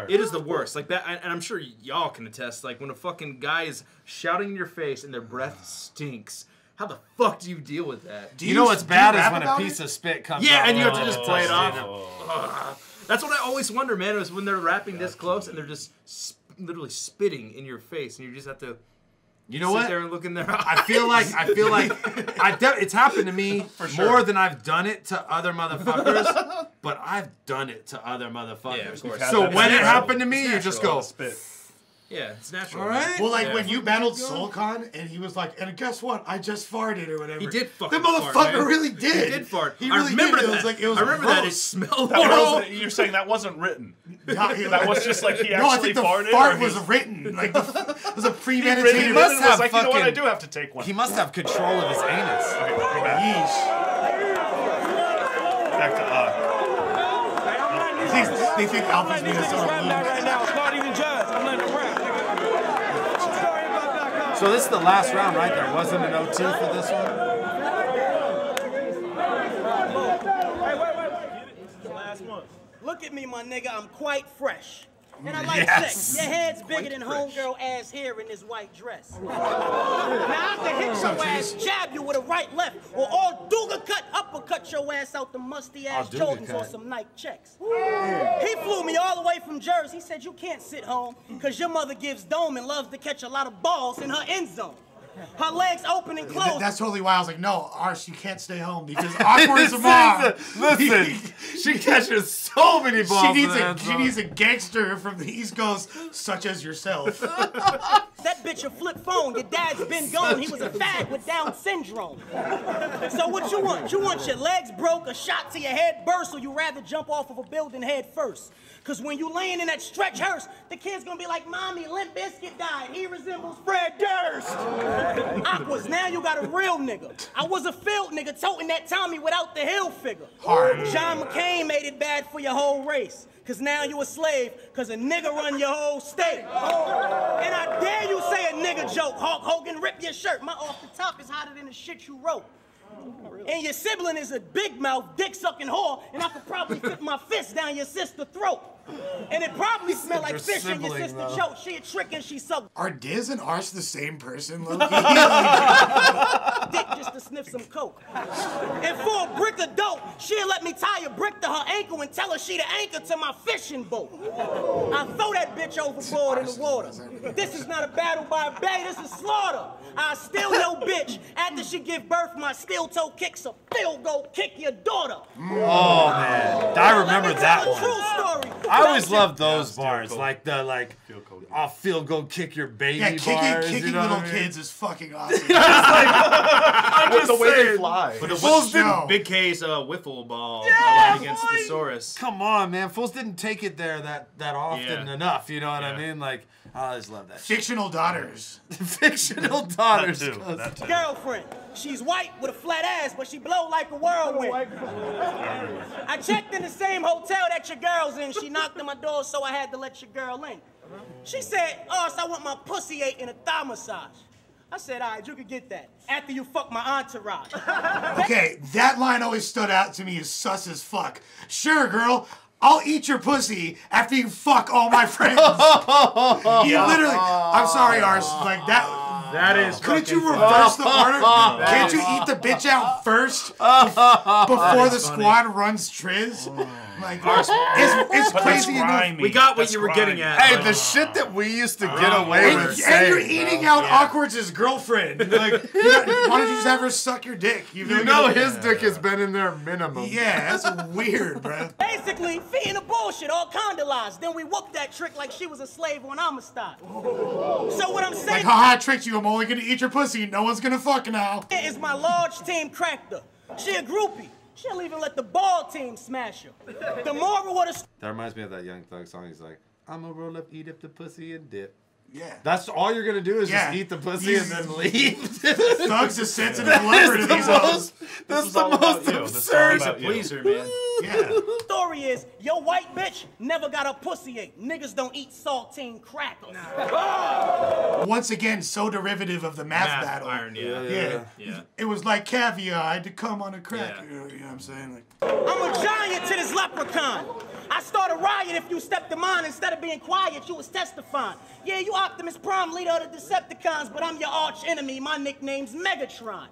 it is the worst. Like that, and I'm sure y'all can attest. Like when a fucking guy is shouting in your face and their breath stinks. How the fuck do you deal with that? You know what's bad is when a piece of spit comes out. Yeah, and you have to just play it off. That's what I always wonder, man, is when they're rapping this close and they're just literally spitting in your face, and you just have to sit there and look in their eyes. I feel like it's happened to me more than I've done it to other motherfuckers, but I've done it to other motherfuckers. Yeah, of course. So when it happened to me, you just go spit. Yeah, it's natural. All right. Well, like when you battled Solcon, and he was like, "And guess what? I just farted or whatever." He did fucking The motherfucker fart, man. really did. He did fart. He really I remember did. that. It was like it was I remember that. It gross. smelled That horrible. wasn't, you're saying that wasn't written. That was just like he no, I actually think the farted. fart or was he- written. Like it was a He premeditated. must have like, you know what? I fucking- do have to take one. he must have control of his anus. Yeesh. Back to They think Alfie's Minnesota Blue. right now. It's not even judge. I'm letting it rap. Sorry about that. So this is the last round, right? There wasn't an 0-2 for this one. Look at me, my nigga. I'm quite fresh. And I like sex. Your head's bigger than homegirl ass hair in this white dress. Now I can hit your ass, jab you with a right left, or all Duga cut uppercut your ass out the musty ass Jordans on some Nike checks. He flew me all the way from Jersey. He said you can't sit home because your mother gives dome and loves to catch a lot of balls in her end zone. Her legs open and closed. That's totally why I was like, no, Ars, you can't stay home because awkward's a mom. Listen, she catches so many balls. She needs a gangster from the East Coast, such as yourself. That bitch a flip phone. Your dad's been gone. He was a fag with Down syndrome. So what you want? You want your legs broke, a shot to your head burst, or you rather jump off of a building head first? Because when you laying in that stretch hearse, the kid's going to be like, Mommy, Limp Bizkit died. He resembles Fred Durst. Aqua numbers. Now you got a real nigga. I was a field nigga toting that Tommy without the hill figure. Hard. John McCain made it bad for your whole race. Cause now you a slave, cause a nigga run your whole state. And I dare you say a nigga joke. Hulk Hogan, rip your shirt. My off the top is hotter than the shit you wrote. And your sibling is a big mouth, dick sucking whore, and I could probably fit my fist down your sister's throat. And it probably smell like fish in your sister choke. She a trick and she suck. Are Diz and Ars the same person, Loki? Dick just to sniff some coke. And for a brick of dope, she'll let me tie a brick to her ankle and tell her she the anchor to my fishing boat. I throw that bitch overboard in the water. This is not a battle by a bay, this is slaughter. I steal your bitch after she give birth. My steel toe kicks a field goal kick your daughter. Oh man, I remember that one. True story. I always loved those bars, like the I'll field goal kick your baby bars. Kicking you know little what I mean? kids is fucking awesome. With the way they fly. But the Fools didn't- Big K's wiffle ball against the Saurus. Come on, man. Fools didn't take it there that often Yeah. enough. You know what I Yeah. mean? Like, I always love that shit. Fictional daughters. Fictional daughters. That too. Girlfriend. She's white with a flat ass, but she blow like a whirlwind. I checked in the same hotel that your girl's in. She knocked on my door, so I had to let your girl in. She said, "Oh, so I want my pussy ate in a thigh massage." I said, "All right, you can get that after you fuck my entourage." Okay, that line always stood out to me as sus as fuck. Sure, girl. I'll eat your pussy after you fuck all my friends. You literally, I'm sorry, Ars, like that. That is. Couldn't you reverse the order? Can't you eat the bitch out first before the squad runs Triz? Like, it's But crazy that's enough. grimy. We got what That's you were grimy. getting at. Hey, but- the shit that we used to get away with And saying, you're eating out Awkwerd's girlfriend. Like, why don't you just have her suck your dick? you know his dick has been in there minimum. Yeah, that's weird, bro. Basically, feeding the bullshit, all kind of lies. Then we whooped that trick like she was a slave on Amistad. So what I'm Like, saying haha, I tricked you. I'm only gonna eat your pussy. No one's gonna fuck now. is my large team cracked her. She a groupie. She'll even let the ball team smash her. The moral of the That reminds me of that Young Thug song. He's like, I'ma roll up, eat up the pussy and dip. Yeah. That's all you're gonna do is Yeah. just eat the pussy and then leave. Thug's a sensitive lover to these hoes. That's is the all about most you. This is all absurd. He's a about you. pleaser, man. Yeah. story is, your white bitch never got her pussy ate. Niggas don't eat saltine crackers. Once again, so derivative of the math battle. Iron, yeah. Yeah. It was like caviar. I had to come on a cracker. Yeah. You know what I'm saying? Like, I'm a giant to this leprechaun. I start a riot if you stepped to mine. Instead of being quiet, you was testifying. Yeah, you Optimus Prime, leader of the Decepticons, but I'm your arch enemy. My nickname's Megatron.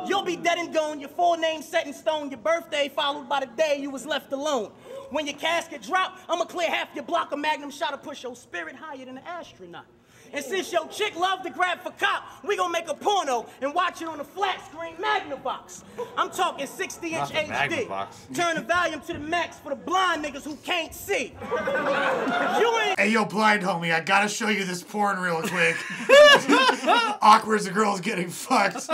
You'll be dead and gone, your full name set in stone, your birthday followed by the day you was left alone. When your casket drop, I'ma clear half your block of Magnum shot to push your spirit higher than an astronaut. And since your chick love to grab for cop, we gon' make a porno and watch it on a flat screen Magnavox. I'm talking 60-inch Not the HD. Magnavox. Turn the volume to the max for the blind niggas who can't see. You ain't hey, yo, blind homie, I gotta show you this porn real quick. Awkward as a girl's getting fucked.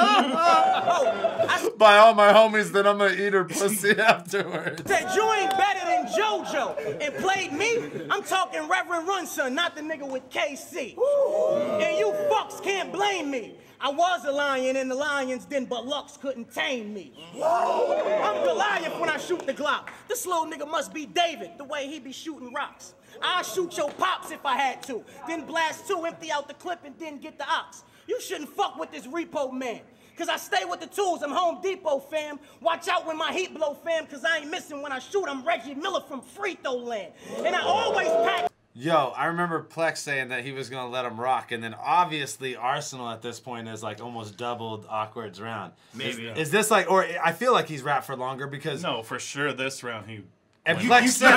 By all my homies, then I'm gonna eat her pussy afterwards. said you ain't better than JoJo and played me. I'm talking Reverend Runson, not the nigga with KC. And you fucks can't blame me. I was a lion and the lions didn't, but Lux couldn't tame me. I'm Goliath when I shoot the Glock. This little nigga must be David, the way he be shooting rocks. I'll shoot your pops if I had to. Then blast two, empty out the clip, and then get the ox. You shouldn't fuck with this repo man. Cause I stay with the tools, I'm Home Depot, fam. Watch out when my heat blow, fam, cause I ain't missing when I shoot. I'm Reggie Miller from Free Throw Land. And I always pack. Yo, I remember Plex saying that he was gonna let him rock, and then obviously Arsenal at this point has like almost doubled Awkward's round. Maybe. Is this like, or I feel like he's rapped for longer because No, for sure this round he... and You- Plex you said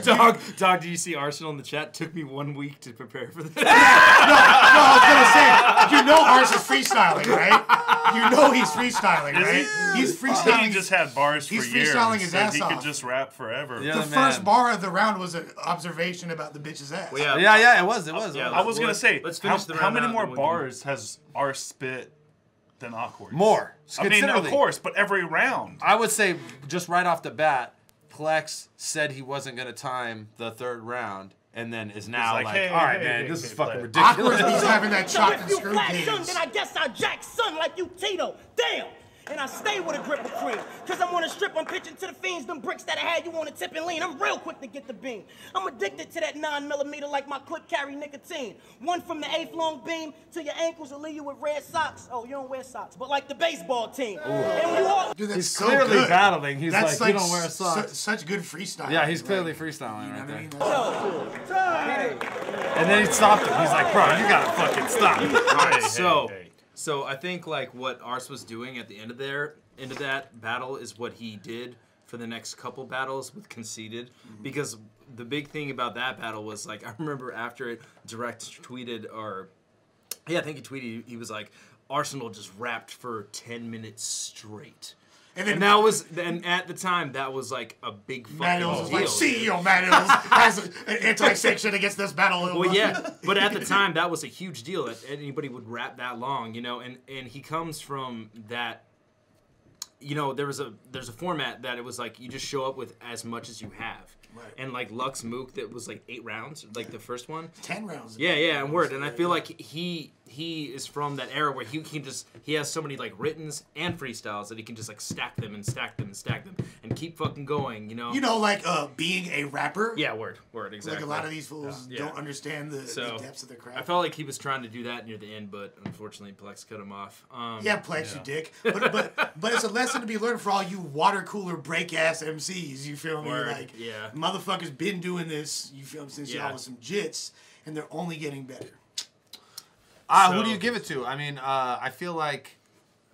said earlier. Dog, do you see Arsenal in the chat? Took me 1 week to prepare for this. No, I was gonna say, you know Ars is freestyling, right? You know he's freestyling, right? He's He freestyling. just had bars for He's years. freestyling his that ass he off. could just rap forever. Yeah. The man. first bar of the round was an observation about the bitch's ass. Well, Yeah, it was. Yeah, I was gonna say, let's finish the how round many out, more then we can- bars has our spit than Awkward? More. I mean, of Considerably. course, but every round. I would say just right off the bat, Plex said he wasn't gonna time the third round, and then is now like, like, hey, all right, hey, man, hey, this hey, is fucking play. ridiculous. Awkward, he's having that So chopped if and you screw black son, games. then I guess I jack son like you Tito. Damn. And I stay with a grip of cream. Cause I'm on a strip, I'm pitching to the fiends, them bricks that I had you on a tip and lean. I'm real quick to get the beam. I'm addicted to that 9mm like my clip carry nicotine. One from the 8th long beam to your ankles will leave you with red socks. Oh, you don't wear socks, but like the baseball team. And when you all Dude, that's He's so clearly good. battling. He's That's like, you don't wear socks. Such good freestyle. Yeah, he's clearly like, freestyling you know right what there. I mean? And then he stopped him. He's like, bro, you gotta fucking stop. Hey, So, hey. so I think like what Ars was doing at the end of that battle is what he did for the next couple battles with Conceited, because the big thing about that battle was like I remember after it, Direct tweeted I think he tweeted he was like Arsenal just rapped for 10 minutes straight. And that was, and at the time, that was like a big Matt fucking Hills is deal. like, CEO Matt Hills has an anti-section against this battle. Well, yeah, but at the time, that was a huge deal that anybody would rap that long, you know, and he comes from that, you know, there's a format that it was like you just show up with as much as you have. Right. And like Lux Mook, that was like 8 rounds, like the first one. 10 rounds. Yeah, and word. And I feel like he is from that era where he has so many like writtens and freestyles that he can just like stack them and stack them and stack them and keep fucking going, you know? You know, like being a rapper. Yeah, word, exactly. Like a lot of these fools don't understand the depths of the craft. I felt like he was trying to do that near the end, but unfortunately Plex cut him off. Yeah, Plex, you dick. But it's a lesson to be learned for all you water cooler break ass MCs. You feel me? Word, Like, yeah. motherfuckers been doing this. You feel me? Since y'all was some jits, and they're only getting better. Who do you give it to? I mean, I feel like.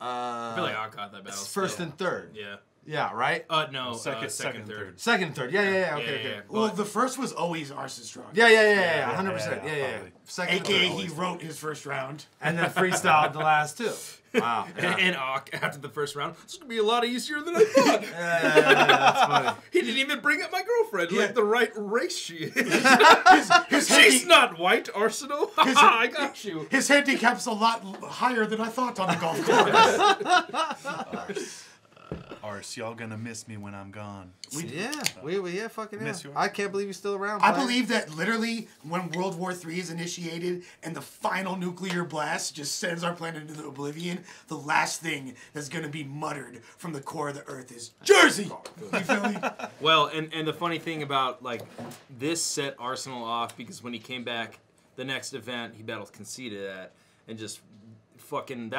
I feel like I got that battle. First and third. Yeah. Yeah, right? No, Second, third. Second and third. Yeah. Okay. Yeah. Well, the first was always Arson's strong. Yeah. 100%. Yeah. probably. Second and AKA third. he wrote his first round. And then freestyled the last two. Wow. Yeah. And after the first round, it's gonna be a lot easier than I thought. That's funny. He didn't even bring up my girlfriend, like the right race she is. She's not white, Arsenal. I got you. His handicap's a lot higher than I thought on the golf course. Ars, y'all gonna miss me when I'm gone. We fucking Miss you. I can't believe he's still around. I Black. believe that literally when World War III is initiated and the final nuclear blast just sends our planet into the oblivion, the last thing that's going to be muttered from the core of the earth is Jersey! You feel me? Well, and the funny thing about like this set Arsenal off because when he came back the next event he battled Conceited at and just fucking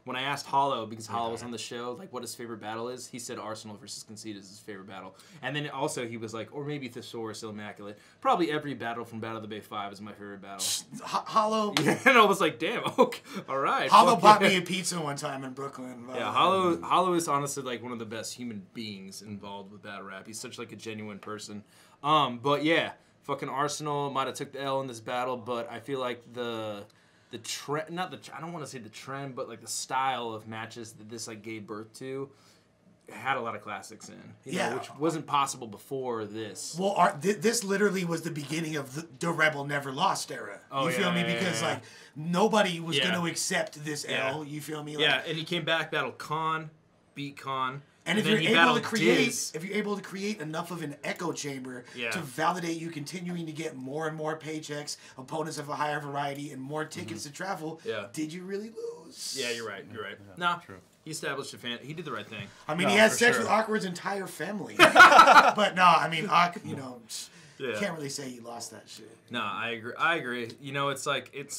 when I asked Hollow, because Hollow was on the show, like what his favorite battle is, he said Arsenal versus Conceited is his favorite battle. And then also he was like, or maybe Thesaurus Immaculate. Probably every battle from Battle of the Bay 5 is my favorite battle. Hollow. Yeah, and I was like, damn, okay, all right. Hollow fuck bought yeah. me a pizza one time in Brooklyn. Yeah, Hollow is honestly like one of the best human beings involved with battle rap. He's such like a genuine person. But yeah, fucking Arsenal might have took the L in this battle, but I feel like the trend, I don't want to say the trend, but like the style of matches that this like gave birth to had a lot of classics in, you know, which wasn't possible before this. Well, this literally was the beginning of the Rebel Never Lost era. You feel me? Because like nobody was going to accept this L. You feel me? Like, yeah, and he came back, battled Khan, beat Khan. And if you're able to create enough of an echo chamber to validate you continuing to get more and more paychecks, opponents of a higher variety, and more tickets to travel, did you really lose? Yeah, you're right. You're right. No, he established a fan. He did the right thing. I mean, he had sex with Awkward's entire family. But no, I mean, you know, can't really say he lost that shit. No, I agree. You know, it's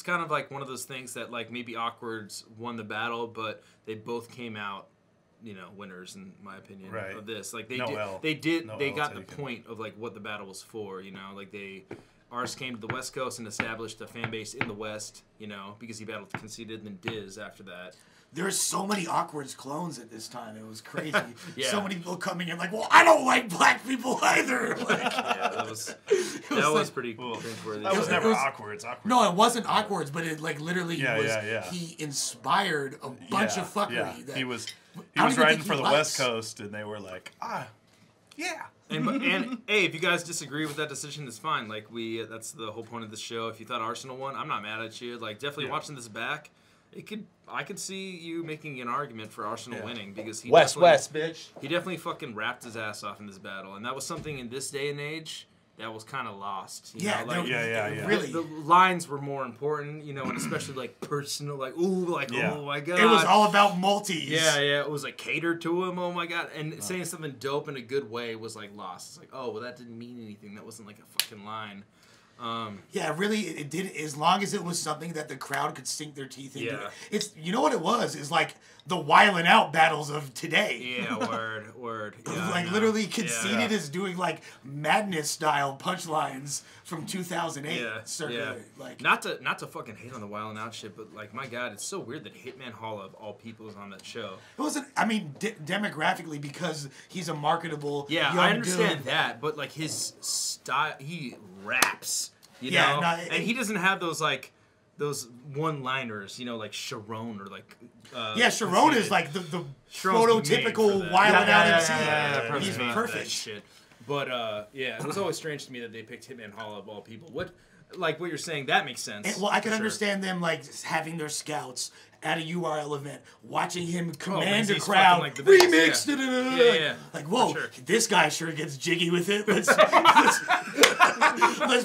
kind of like one of those things that like maybe Awkward's won the battle, but they both came out, you know, winners in my opinion of this. Like they got the point of like what the battle was for, you know, like Ars came to the West Coast and established a fan base in the West, you know, because he battled Conceited and then Diz after that. There's so many Awkward's clones at this time. It was crazy. So many people coming in like, well, I don't like black people either. Like, that was pretty cringeworthy. That was never Awkward's. No, it wasn't Awkward's, but it like literally he inspired a bunch of fuckery. That he was riding for the West Coast, and they were like, yeah. And hey, if you guys disagree with that decision, it's fine. Like that's the whole point of this show. If you thought Arsenal won, I'm not mad at you. Like definitely watching this back, I could see you making an argument for Arsenal winning because West, bitch. He definitely fucking rapped his ass off in this battle, and that was something in this day and age that was kind of lost. You Yeah, know? Like, yeah. Really, the lines were more important, you know, and especially like personal, like oh my god, it was all about multis. Yeah, it was like catered to him. Oh my god, and saying something dope in a good way was like lost. It's like, oh well, that didn't mean anything. That wasn't like a fucking line. Yeah, really, it did. As long as it was something that the crowd could sink their teeth into. Yeah. It's, you know what it was? Is like the Wildin' Out battles of today. Yeah, word. Yeah, Like literally conceded as doing like Madness style punchlines from 2008. Yeah. Like not to fucking hate on the Wild 'N Out shit, but like my god, it's so weird that Hitman Hall of all people is on that show. it wasn't. I mean, demographically, because he's a marketable. Yeah, young I understand dude. that, but like his style, he raps, you Yeah, know, no, and he doesn't have those like those one-liners, you know, like Sharon or like. Sharon is like the Sharon's made prototypical for that. Wild 'N Out MC. Perfect He's for that perfect. shit. But it was always strange to me that they picked Hitman Hall of all people. What you're saying, that makes sense. Well, I can for sure. understand them like having their scouts at a URL event, watching him command because a he's crowd, fucking, like, the biggest, remix, yeah. like whoa, For sure. this guy sure gets jiggy with it. Let's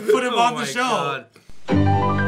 put him on the show. God.